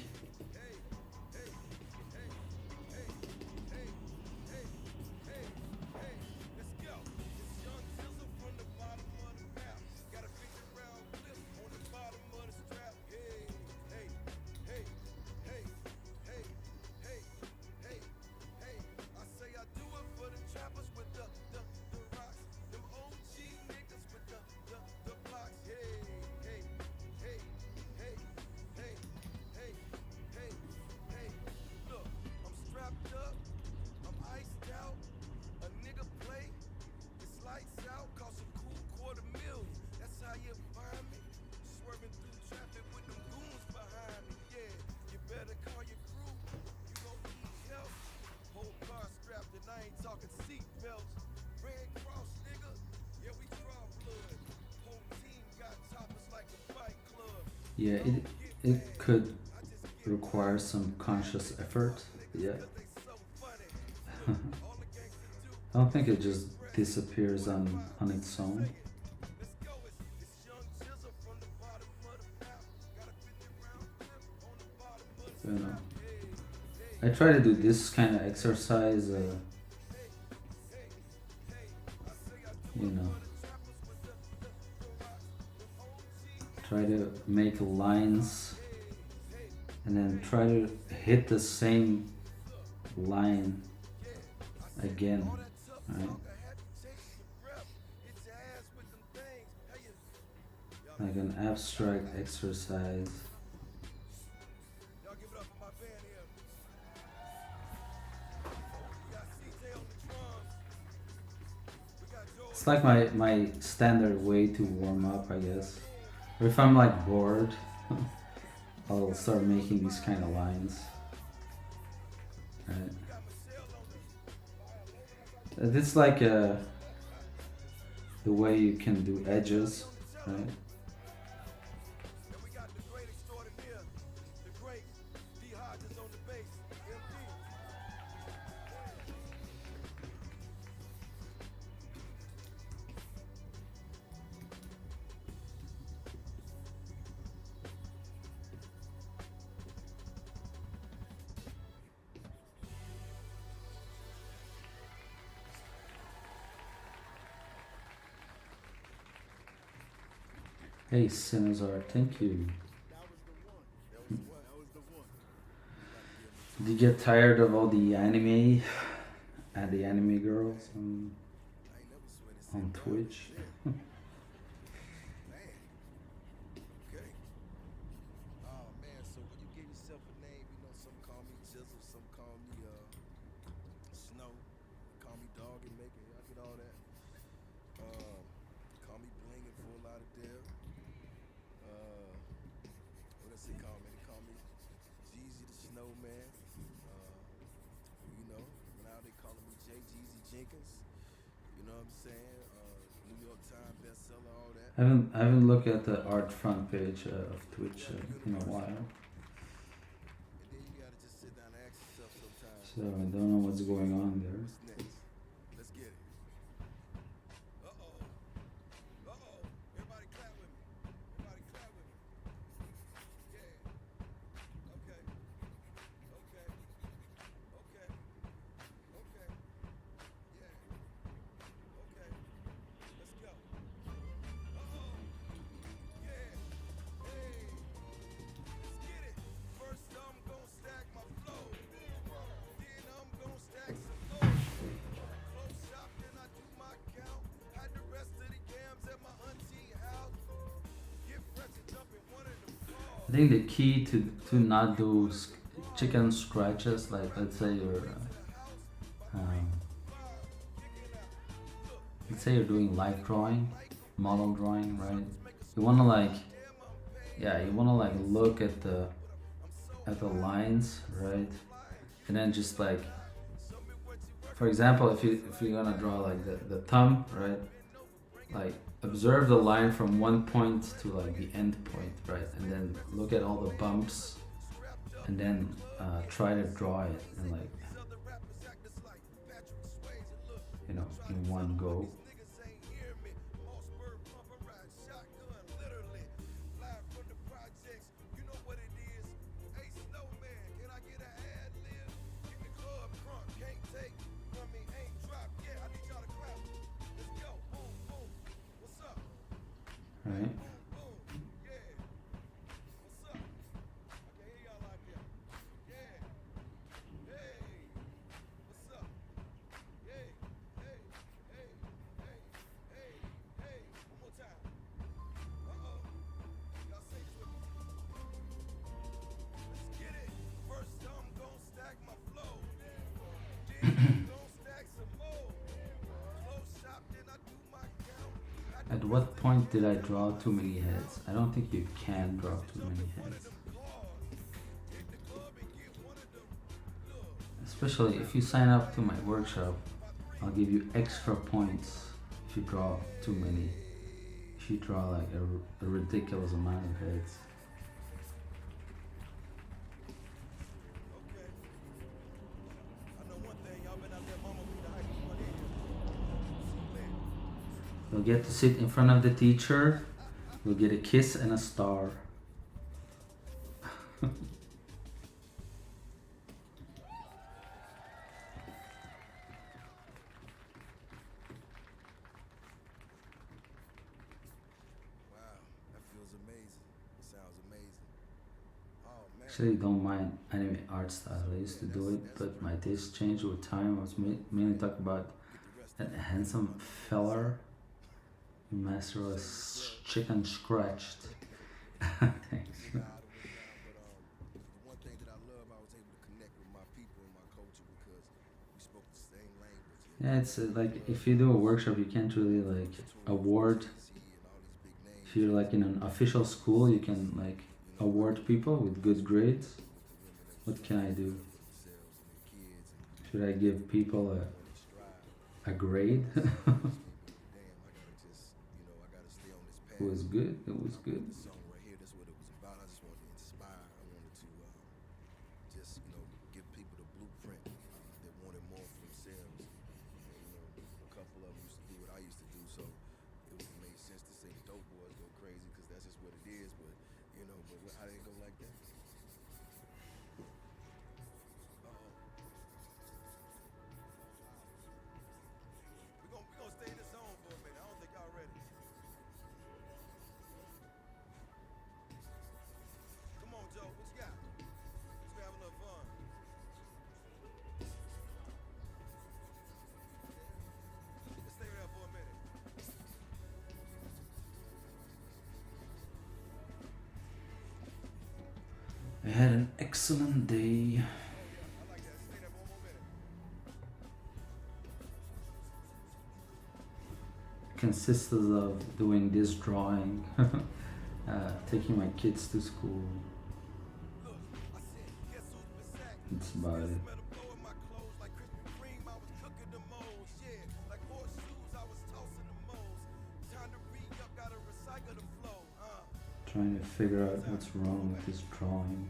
S1: Yeah, it could require some conscious effort. Yeah. I don't think it just disappears on its own. You know, I try to do this kind of exercise. You know, try to make lines and then try to hit the same line again, right? Like an abstract exercise. It's like my standard way to warm up, I guess. Or if I'm like bored, I'll start making these kind of lines. Right. It's like the way you can do edges, right? Hey, Sinazar, thank you. Did you get tired of all the anime and the anime girls on Twitch? I haven't looked at the art front page of Twitch in a while, so I don't know what's going on there. I think the key to not do chicken scratches, like let's say you're doing light drawing, model drawing, right? You wanna like, yeah, you wanna like look at the lines, right? And then just like, for example, if you're gonna draw like the thumb, right? Like observe the line from one point to like the end point, right? And then look at all the bumps, and then try to draw it in like, in one go. Right. At what point did I draw too many heads? I don't think you can draw too many heads. Especially if you sign up to my workshop, I'll give you extra points if you draw too many. If you draw like a ridiculous amount of heads. You'll get to sit in front of the teacher. You'll get a kiss and a star. Actually, don't mind anime art style. I used to do it, but my taste changed with time. I was mainly talking about that handsome feller. Master was chicken scratched. Thanks. Yeah, it's like if you do a workshop, you can't really like award. If you're like in an official school, you can like award people with good grades. What can I do? Should I give people a grade? It was good. It was good. I had an excellent day. Consisted of doing this drawing, taking my kids to school. That's about it. Trying to figure out what's wrong with this drawing.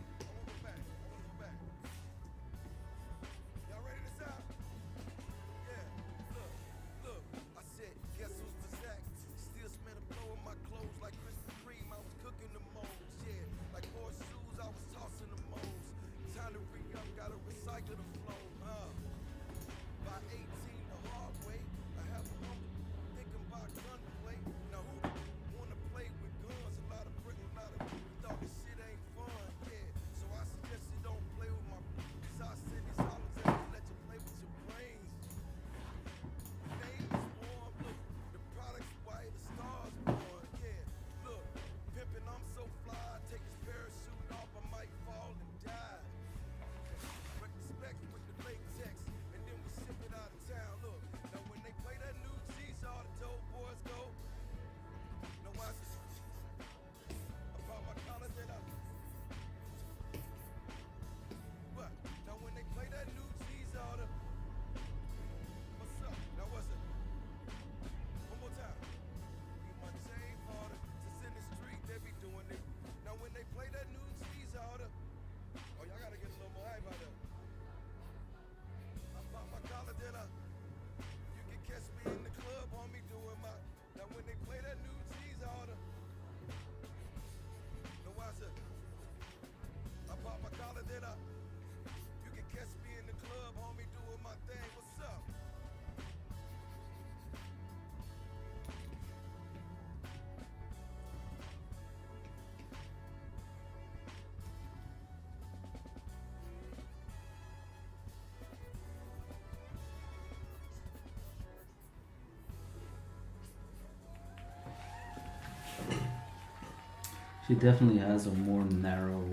S1: She definitely has a more narrow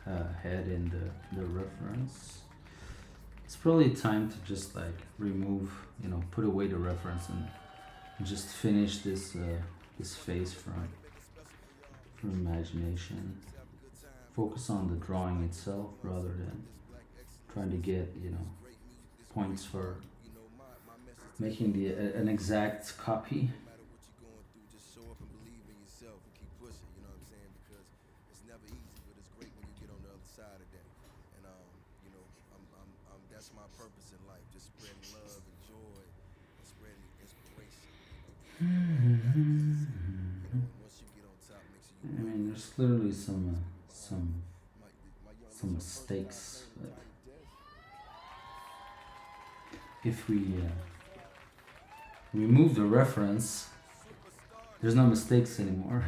S1: head in the reference. It's probably time to just like remove, put away the reference and just finish this phase from imagination. Focus on the drawing itself rather than trying to get, points for making an exact copy. I mean, there's clearly some mistakes, but if we remove the reference, there's no mistakes anymore.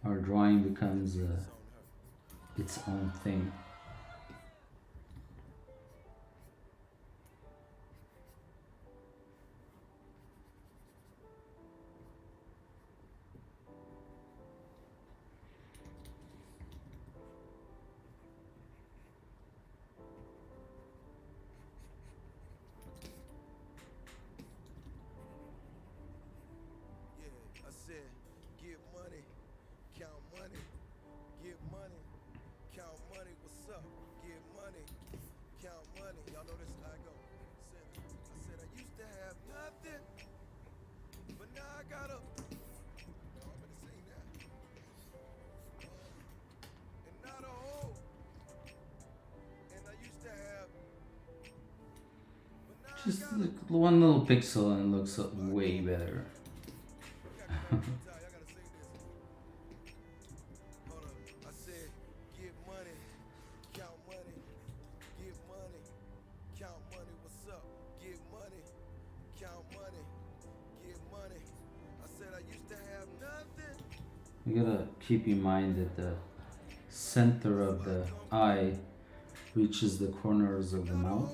S1: Our drawing becomes its own thing. Just one little pixel and it looks way better. You gotta keep in mind that the center of the eye reaches the corners of the mouth.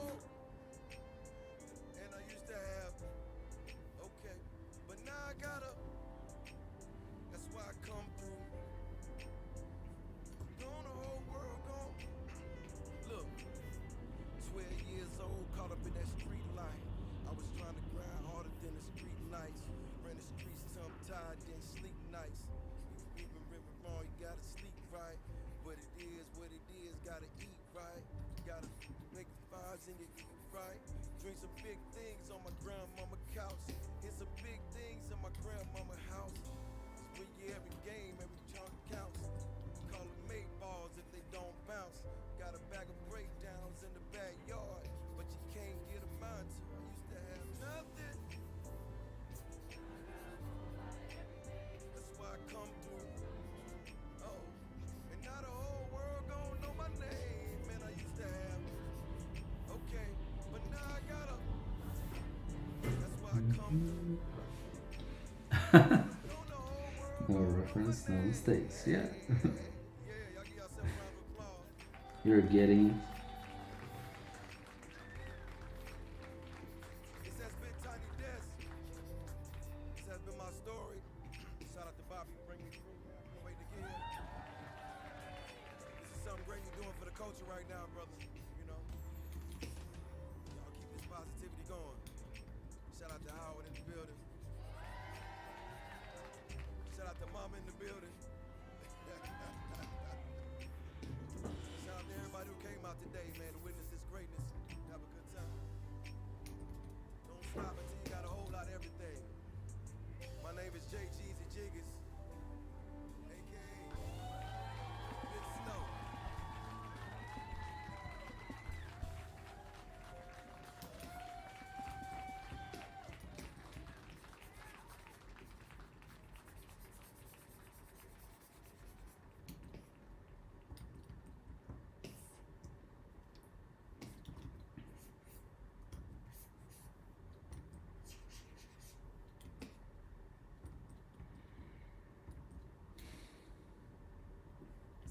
S1: No reference, no mistakes. Yeah. You're getting it.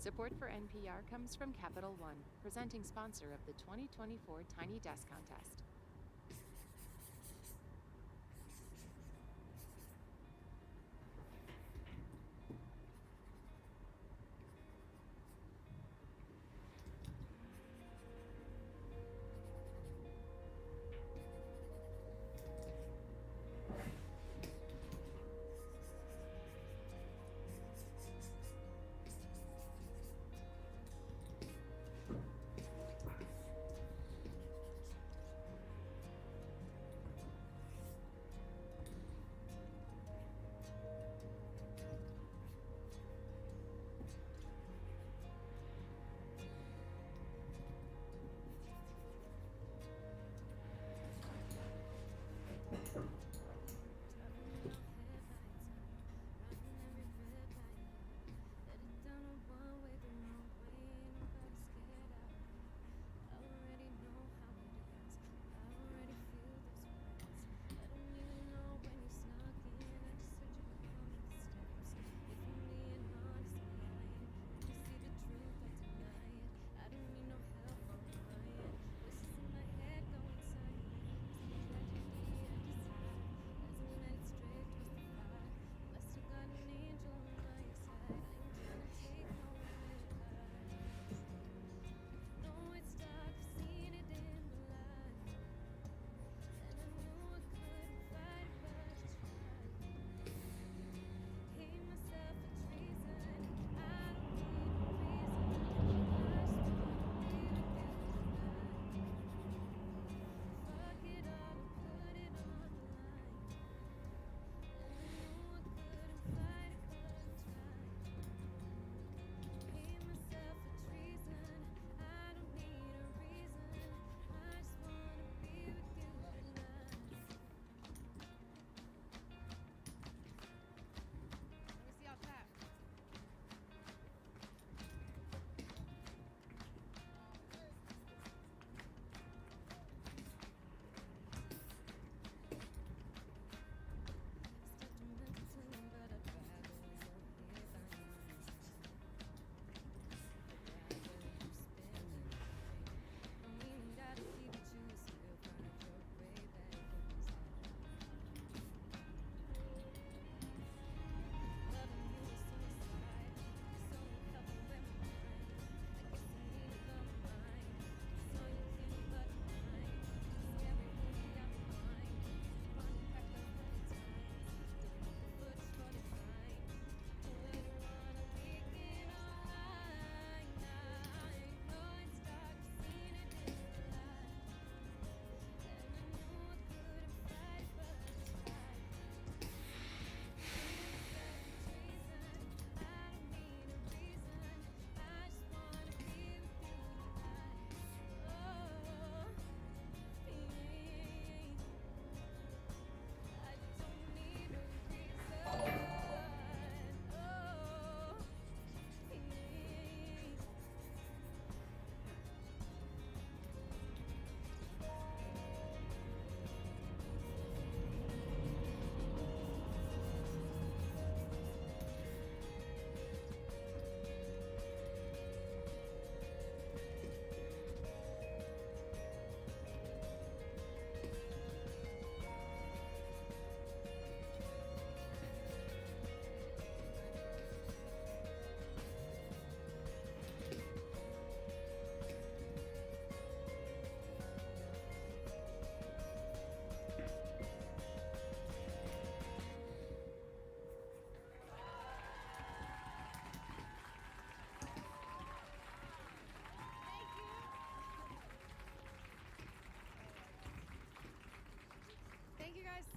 S3: Support for NPR comes from Capital One, presenting sponsor of the 2024 Tiny Desk Contest.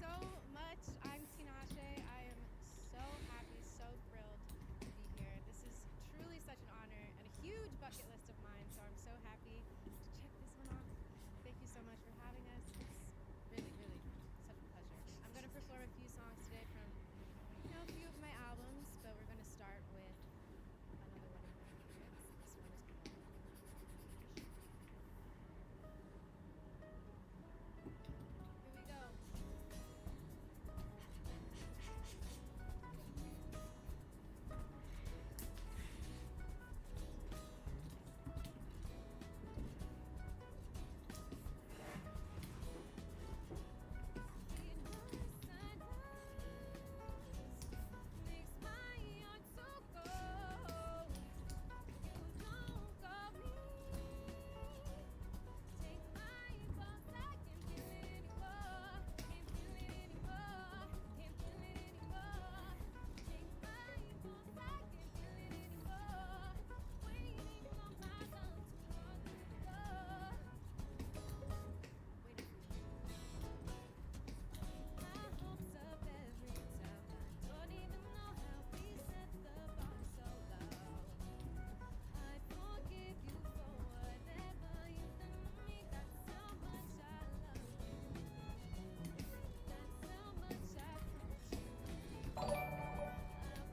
S4: so much. I'm Tinashe. I am so happy, so thrilled to be here. This is truly such an honor and a huge bucket list of mine, so I'm so happy to check this one off. Thank you so much for having us. It's really, really such a pleasure. I'm going to perform a few songs today from, a few of my albums, but we're going to start with another one of my favorites. This one is called Observational. Here we go. Makes my heart so cold. You don't got me. Take my pulse, I can't feel it anymore. Can't feel it anymore. Can't feel it anymore. Take my pulse, I can't feel it anymore. Waiting on my love to walk through the door. Waiting for you. My hopes up every time. I don't even know how we set the bar so low. I'd forgive you for whatever you've done to me. That's how much I love you. That's how much I want you. I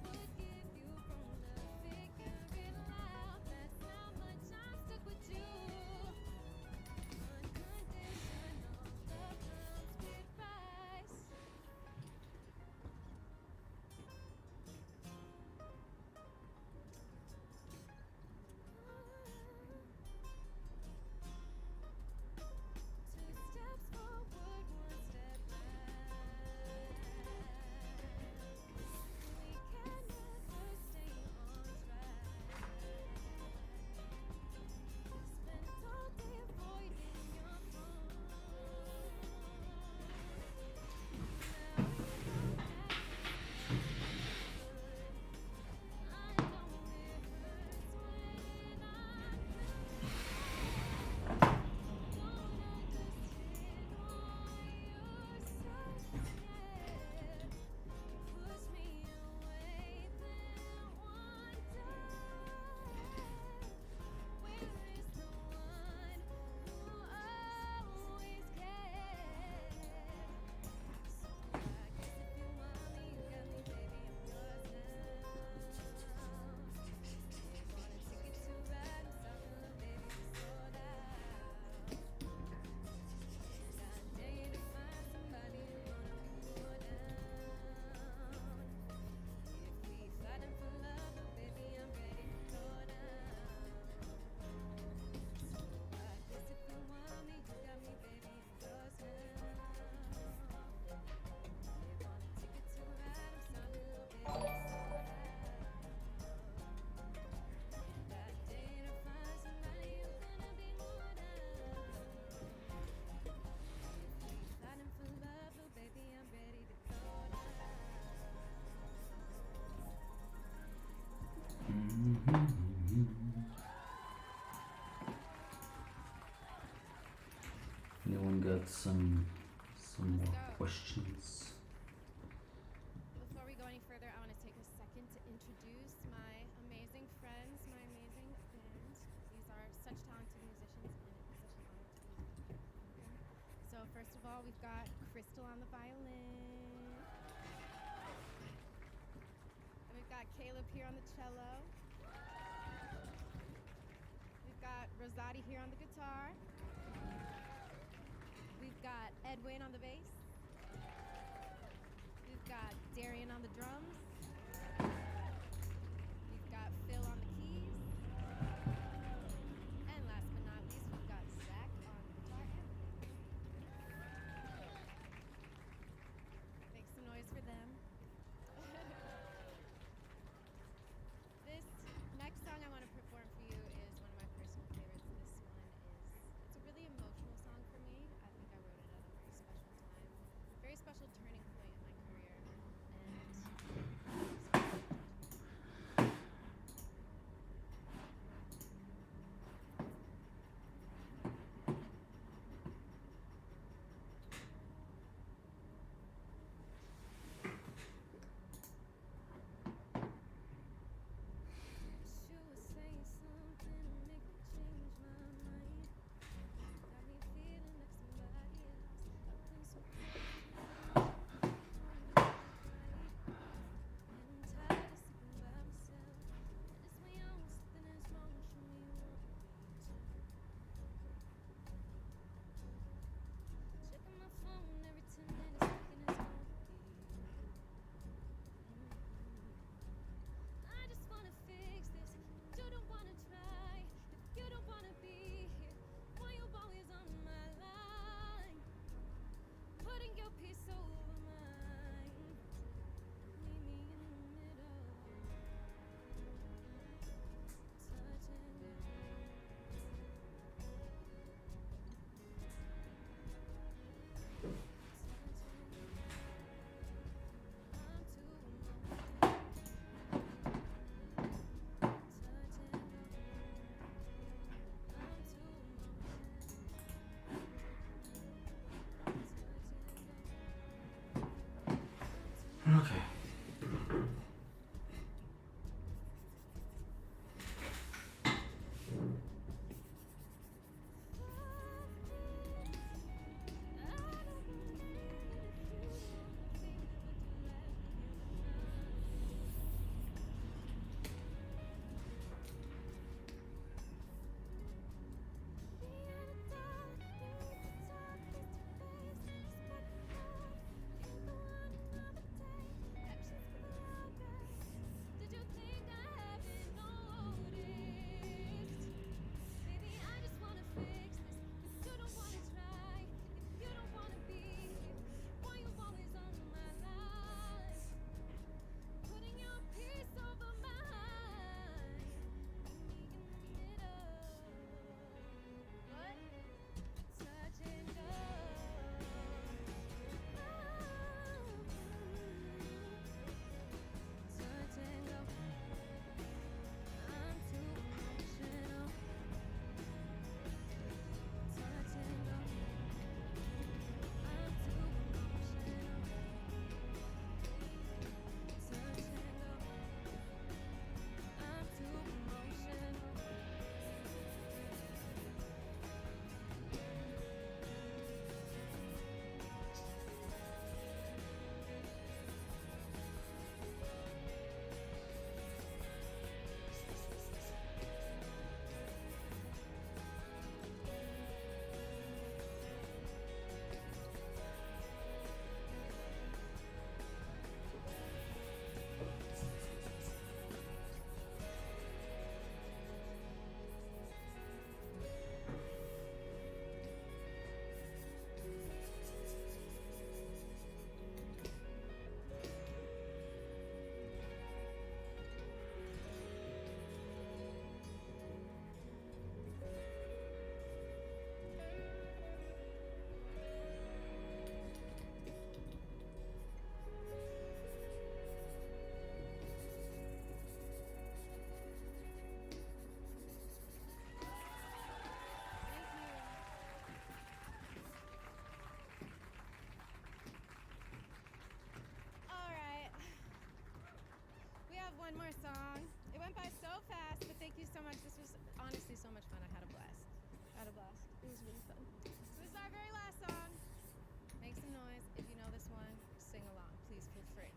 S4: would give you room to figure it out. That's how much I'm stuck with you. Unconditional love comes with price. Two steps forward, one step back. We can never stay on track. Spent all day avoiding your phone. Now we know that I know it hurts when I'm don't understand why you're so scared. Push me away, then wonder where is the one who always cared. So I guess if you want me, you got me, baby, I'm yours now. They want a ticket to ride, I'm sorry, little baby, we sold out. And I dare you to find somebody who's gonna be more down. If we fighting for love, oh baby, I'm ready to throw down. So I guess if you want me, you got me, baby, I'm yours now. They want a ticket to ride, I'm sorry, little baby, we sold out. And I dare you to find somebody who's gonna be more down. If we fighting for love, oh baby, I'm ready to throw down.
S1: Anyone got some more
S4: Let's go.
S1: questions?
S4: Before we go any further, I want to take a second to introduce my amazing friends, my amazing band. These are such talented musicians, and it's such an honor to be here with them. So first of all, we've got Crystal on the violin. And we've got Caleb here on the cello. We've got Rosati here on the guitar. We've got Edwin on the bass. We've got Darian on the drums. We've got Phil on the keys. And last but not least, we've got Zach on the guitar and bass. Make some noise for them. This next song I want to perform for you is one of my personal favorites. This one it's a really emotional song for me. I think I wrote it at a very special time, very special turning point in my career. so much. This was honestly so much fun. I had a blast. It was really fun. So this is our very last song. Make some noise. If you know this one, sing along. Please feel free.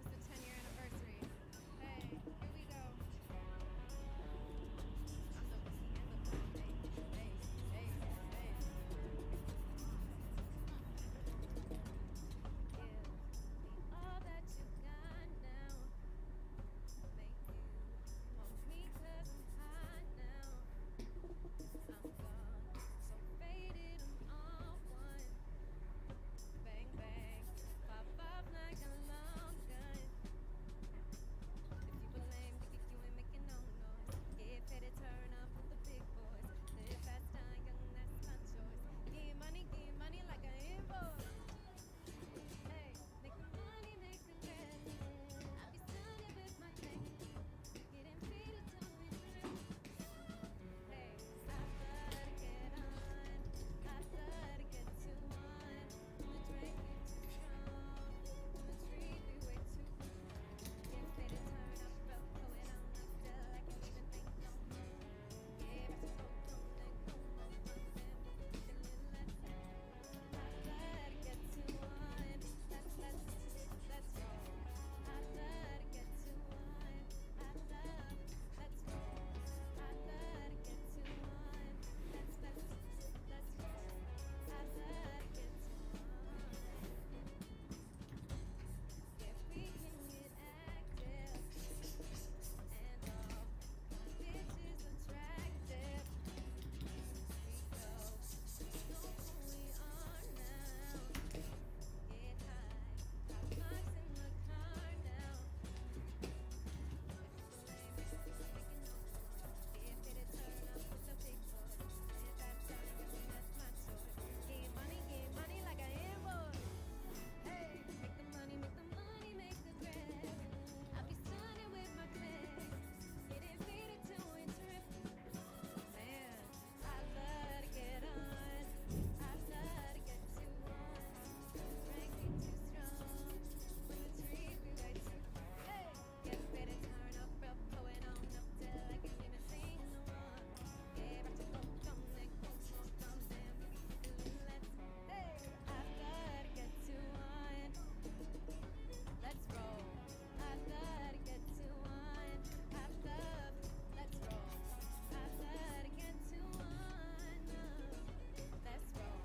S4: It's the 10-year anniversary. Hey, here we go. I'm the hey, hey, hey. Give all that you got now. Make you want me 'cause I'm hot now. I'm gone, so faded, I'm all one. Bang, bang, pop off like a long gun. If you were lame, you ain't making no noise. Get paid to turn up with the big boys. Live fast, die young, that's my choice. Give money like an invoice. Hey, make the money, make the bread. I be stunning with my neck. Getting paid to do it. Hey, I love to get on. I love to get to one. The drink be too strong. The treat be way too. Get paid to turn up, bro. Going on up till I can't even think no more. Yeah, I just go from there, go more fun than feeling less. I love to get to one. Let's roll. I love to get to one. I love, let's roll. I love to get to one. Let's roll. I love to get to one. If we can get active and all my bitches attractive, we go know who we are now. Get high, got bucks in the car now. If you believe it, making no noise. Get paid to turn up with the big boys. Live fast, die young, that's my choice. Get money like an invoice. Hey, make the money, make the grab. I be stunning with my click. Getting paid to do it trip. Man, I love to get on. I love to get to one. Drink be too strong. When the treat be way too. Hey, get paid to turn up, bro. Going on up till I can't even sing no more. Yeah, about to go come then go more come then we be feeling less. Hey, I love to get to one. Let's roll. I love to get to one. I love. Let's roll. I love to get to one. Let's roll.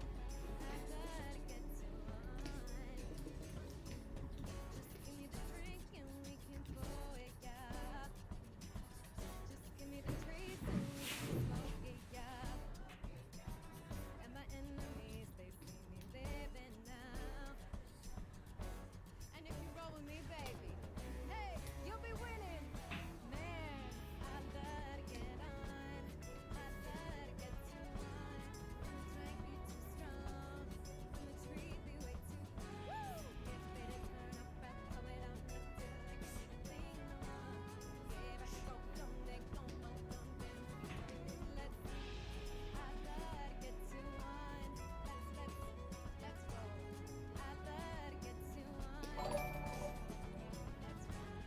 S4: I love to get to one. Just give me the drink and we can blow it, yeah. Just give me the trees and we can smoke it, yeah. And my enemies, they see me living now. And if you roll with me, baby, hey, you'll be winning. Man, I love to get on. I love to get to one. When the drink be too strong. When the treat be way too. Woo! Get paid to turn up, rap, throw it out until I can't even think no more. Yeah, back to go, come then, go more, come then. Let's. I love to get to one. Let's roll. I love to get to one. Let's roll.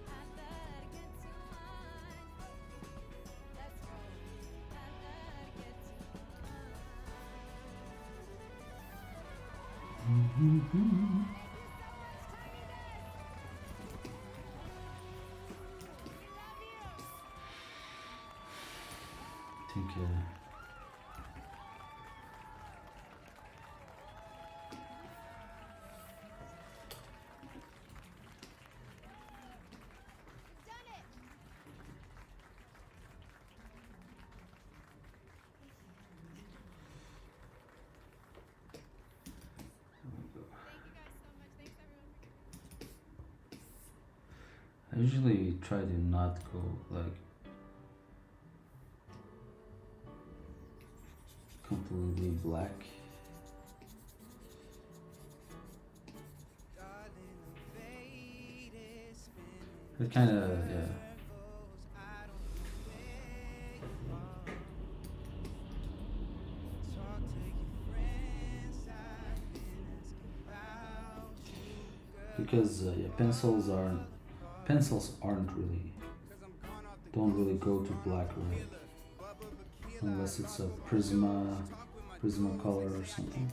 S4: I love to get to one. Let's roll. I love to get to one. Thank you so much, Tiny Desk. We love you.
S1: I think
S4: You've done it. Thank you guys so much. Thanks everyone for
S1: I usually try to not go like completely black. It kind of, yeah. because yeah, pencils aren't really don't really go to black, right? Unless it's a Prismacolor or something.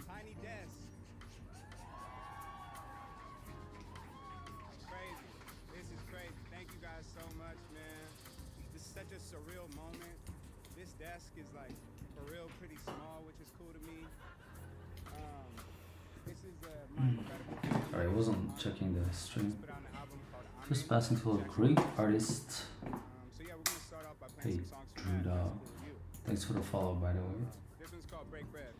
S5: Tiny desk. Crazy. This is crazy. Thank you guys so much, man. This is such a surreal moment. This desk is like for real pretty small, which is cool to me. This is my incredible family.
S1: Sorry, I wasn't checking the stream.
S5: Put out an album called
S1: Just
S5: Honor.
S1: passing to a great artist.
S5: So yeah, we're gonna start off by
S1: Hey,
S5: playing some songs from that.
S1: Judah.
S5: That's cool with you.
S1: Thanks for the follow, by the way.
S5: This one's called Break Bread.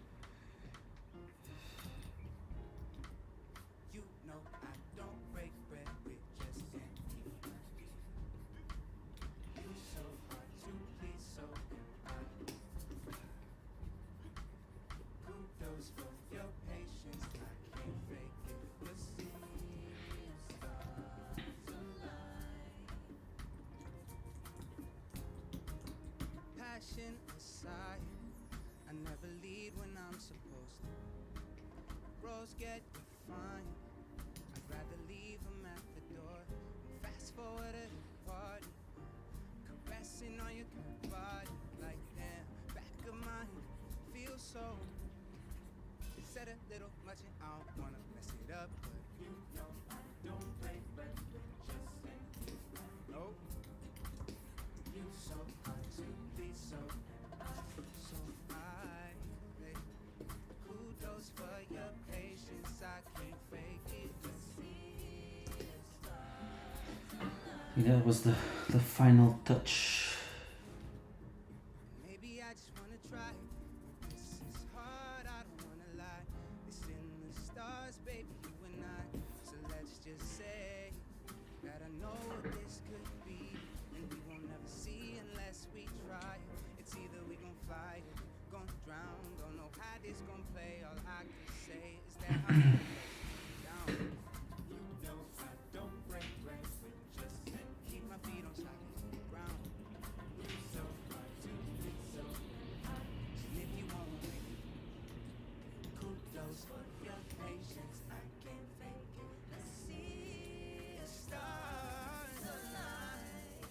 S5: You know I don't break bread with just empty feet. You so hard to please, so am I. Kudos for your patience, I can't fake it. We'll see stars align. Passion aside, I never lead when I'm supposed to. Roles get defined, I'd rather leave them at the door. Fast forward at the party, caressing on your curved body. Like damn, back of mine feels so. Said a little much and I don't wanna mess it up, but you know I don't break bread with just empty. Nope. You so hard to please, so I hey, kudos for your patience, I can't fake it. Let's see the stars.
S1: Yeah, that was the final touch.
S5: Maybe I just wanna try. This is hard, I don't wanna lie. It's in the stars, baby, you and I. So let's just say that I know what this could be, and we won't never see unless we try. It's either we gon' fly or gon' drown. Don't know how this gon' play. All I can say is that I'm gonna down. You know I don't break bread with just keep my feet on solid ground. So hard to be so hard. And if you want me, kudos for your patience. I can't fake it. Let's see the stars align.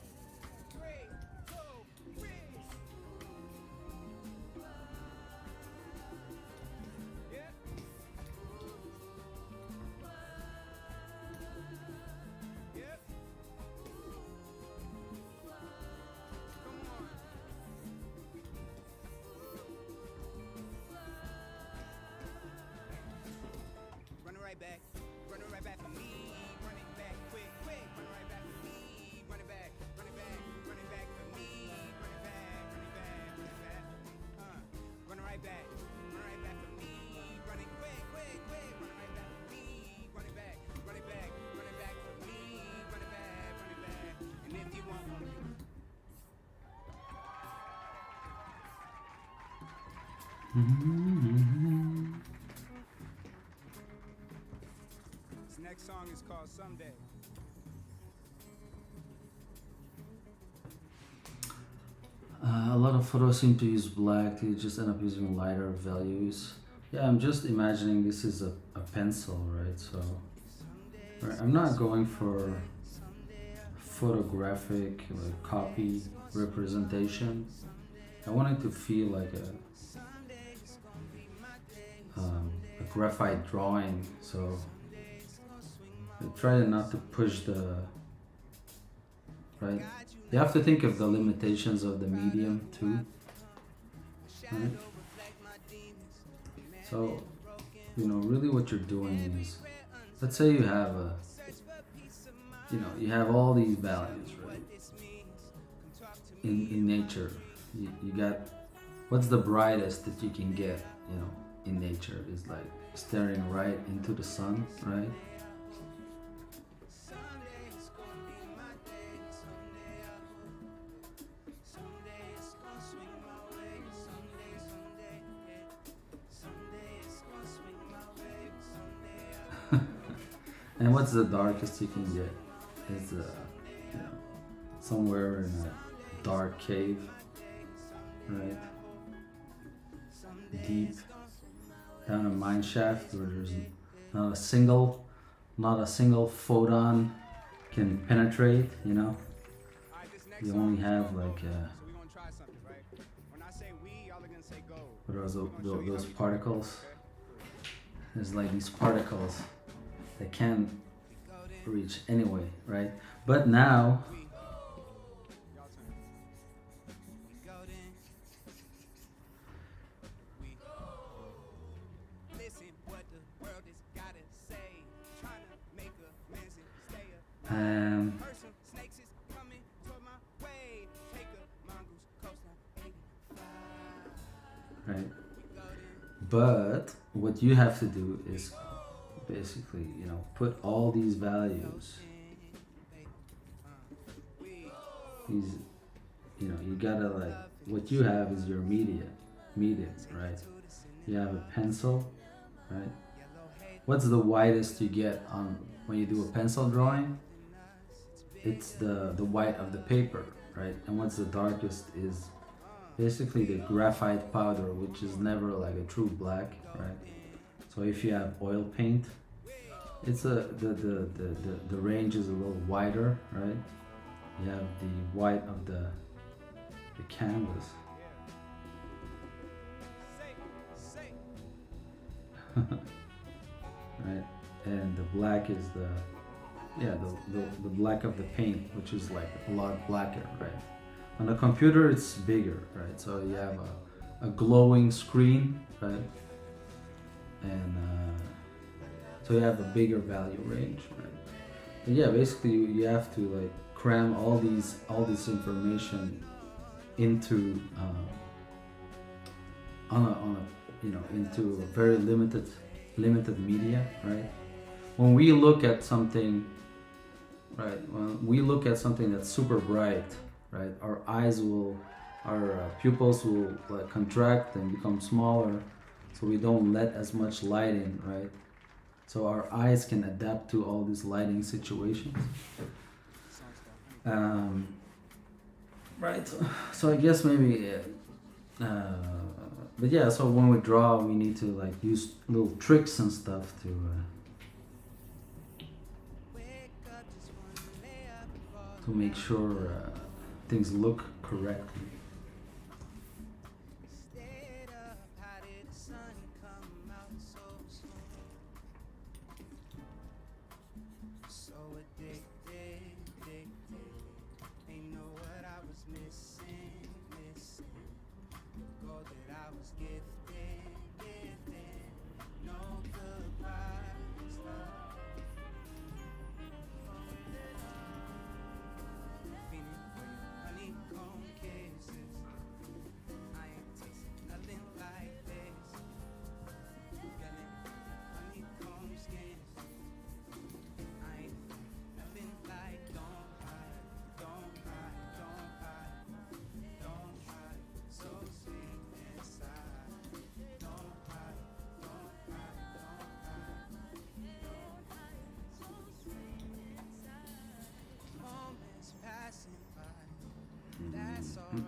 S5: 3, 2, 3. Yeah. Yep. Come on. Run it right back. Run it right back for me. Run it back quick, quick. Run it right back for me. Run it back. Run it back. Run it back for me. Run it back. Run it back. Run it back. Run it right back. Run it right back for me. Run it quick, quick, quick. Run it right back for me. Run it back. Run it back. Run it back for me. Run it back. Run it back. And if you want me. This next song is called Someday.
S1: A lot of photos seem to use black, they just end up using lighter values. Yeah, I'm just imagining this is a pencil, right? So right, I'm not going for photographic like copy representation. I want it to feel like a graphite drawing, so I try not to push the right. You have to think of the limitations of the medium too, right? So, you know, really what you're doing is, let's say you have you have all these values, right? In nature, you got what's the brightest that you can get, you know, in nature is like staring right into the sun, right?
S5: Someday it's gonna be my day. Someday I hope. Someday it's gonna swing my way. Someday, yeah. Someday it's gonna swing my way. Someday I hope.
S1: And what's the darkest you can get? Is you know, somewhere in a dark cave, right? Deep down a mine shaft where there's not a single photon can penetrate, you know. You only have like
S5: So we gonna try something, right? When I say we, y'all are gonna say go.
S1: what are those particles? There's like these particles that can't reach anyway, right? But now
S5: Y'all turn. We go then. We listen what the world has gotta say. Trying to make amends and stay up. Person, snakes is coming toward my way. Take a mongoose coast now 85.
S1: right?
S5: We go then.
S1: But what you have to do is basically, you know, put all these values, these, you know, you gotta like, what you have is your medium, right? You have a pencil, right? What's the widest you get on when you do a pencil drawing? It's the white of the paper, right? And what's the darkest is basically the graphite powder, which is never like a true black, right? So if you have oil paint, it's the range is a little wider, right? You have the white of the canvas. Right? And the black is the black of the paint, which is like a lot blacker, right? On the computer it's bigger, right? So you have a glowing screen, right? And so you have a bigger value range, right? But yeah, basically you have to like cram all this information into on a you know, into a very limited media, right? When we look at something, right? When we look at something that's super bright, right? Our pupils will like contract and become smaller, so we don't let as much light in, right? So our eyes can adapt to all these lighting situations. Right. So I guess maybe. But yeah, so when we draw, we need to like use little tricks and stuff to make sure things look correctly.
S5: Stayed up, how did the sun come out so soon? So addicted. Ain't know what I was missing. Gold that I was gifted. No goodbyes, love. Feeling for your honeycomb kisses. I ain't tasted nothing like this. Feeling honeycomb skin. I ain't nothing like. Don't hide. So sweet inside. Don't hide. Moments passing by. That's alright.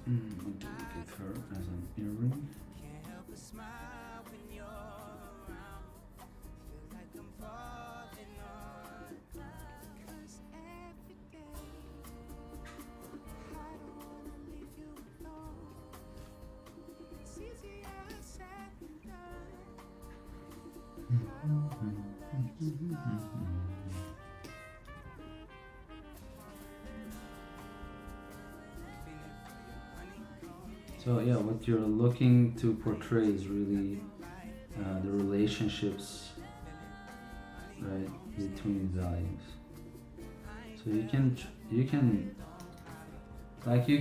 S1: Want to give her as an earring.
S5: Can't help but smile when you're around. Feel like I'm falling on. 'Cause every day I don't wanna leave you alone. It's easier said than done. I don't wanna let you go.
S1: So yeah, what you're looking to portray is really the relationships, right, between values. So you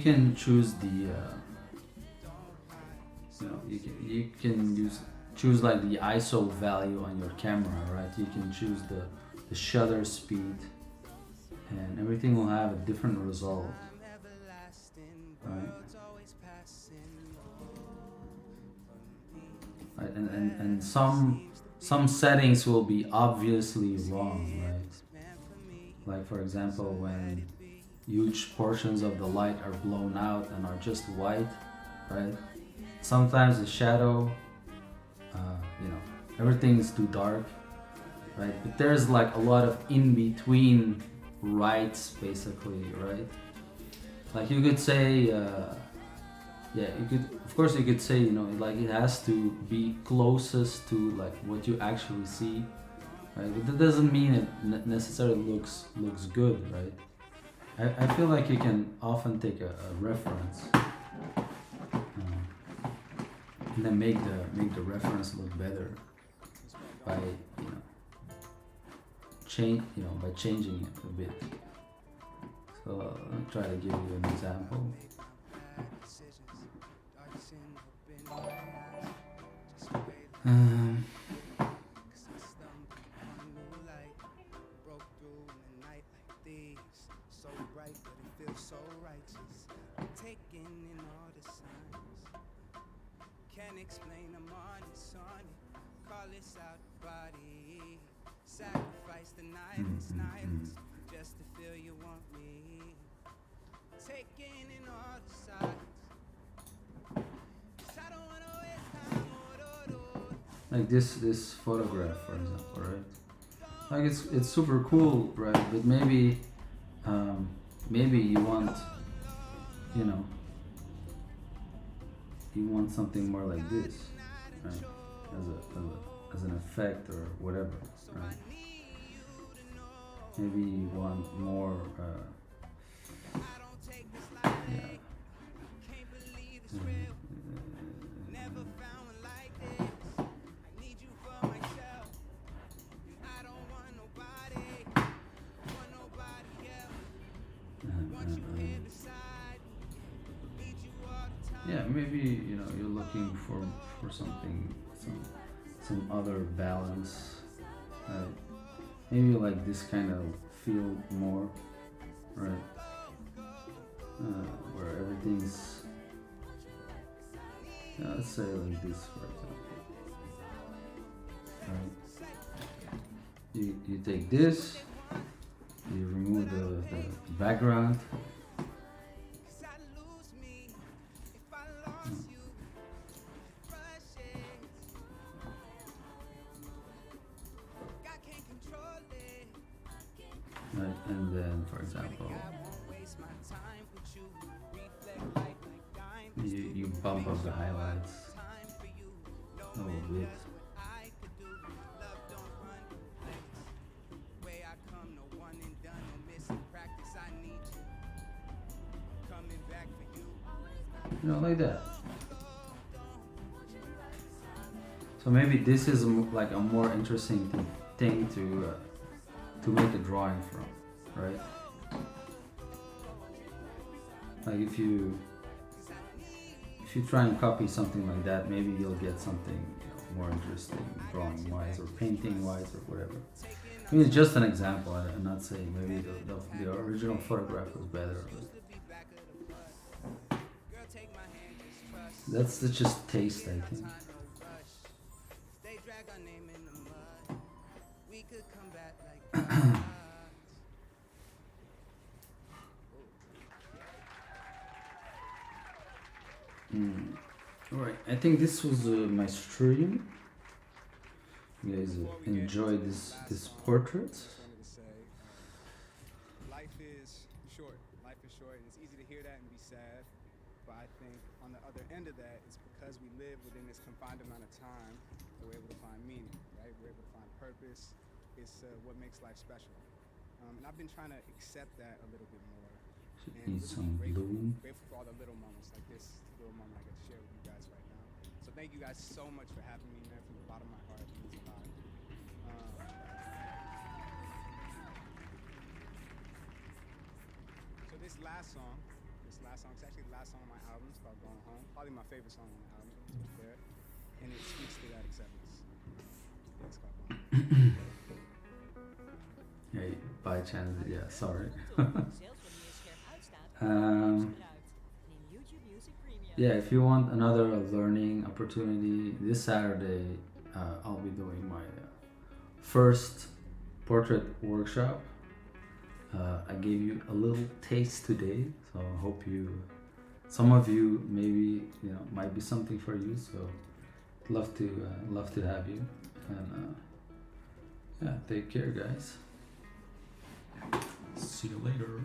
S1: can choose the you can choose like the ISO value on your camera, right? You can choose the shutter speed, and everything will have a different result, right? Right, and some settings will be obviously wrong, right? Like for example, when huge portions of the light are blown out and are just white, right? Sometimes the shadow, everything is too dark, right? But there's like a lot of in between rights, basically, right? Like you could say, of course, you could say, like it has to be closest to like what you actually see, right? But that doesn't mean it necessarily looks good, right? I feel like you can often take a reference, and then make the reference look better by by changing it a bit. So I'll try to give you an example.
S5: So righteous, taking in all the signs. Can't explain them on it. Call this out body. Sacrifice the night in silence just to feel you want me. Taking in all the signs. 'Cause I don't wanna waste time.
S1: Like this photograph, for example, right? Like it's super cool, right? But maybe you want, you want something more like this, right? As an effect or whatever, right? Maybe you want more, maybe you're looking for something, some other balance, right? Maybe you like this kind of feel more, right? Where everything's, let's say like this, for example, right? You take this, you remove the background. Right, and then for example, you bump up the highlights a little bit. Like that. So maybe this is like a more interesting thing to make a drawing from, right? Like if you try and copy something like that, maybe you'll get something more interesting drawing wise or painting wise or whatever. I mean, it's just an example. I'm not saying maybe the original photograph was better. That's just taste, I think. Alright, I think this was my stream. You guys enjoyed this portrait.
S5: Life is short. Life is short, and it's easy to hear that and be sad. But I think on the other end of that, it's because we live within this confined amount of time that we're able to find meaning, right? We're able to find purpose. It's what makes life special. And I've been trying to accept that a little bit more.
S1: Need some bloom.
S5: Grateful for all the little moments like this little moment I get to share with you guys right now. So thank you guys so much for having me, man, from the bottom of my heart. It means a lot. So this last song This last song, it's actually the last song on my album. It's called Going Home. Probably my favorite song on the album, to be fair. And it speaks to that acceptance. Yeah, it's called Going Home.
S1: Yeah, by chance, yeah, sorry. Yeah, if you want another learning opportunity, this Saturday I'll be doing my first portrait workshop. I gave you a little taste today, so I hope some of you maybe might be something for you. So love to have you, and yeah, take care, guys. See you later.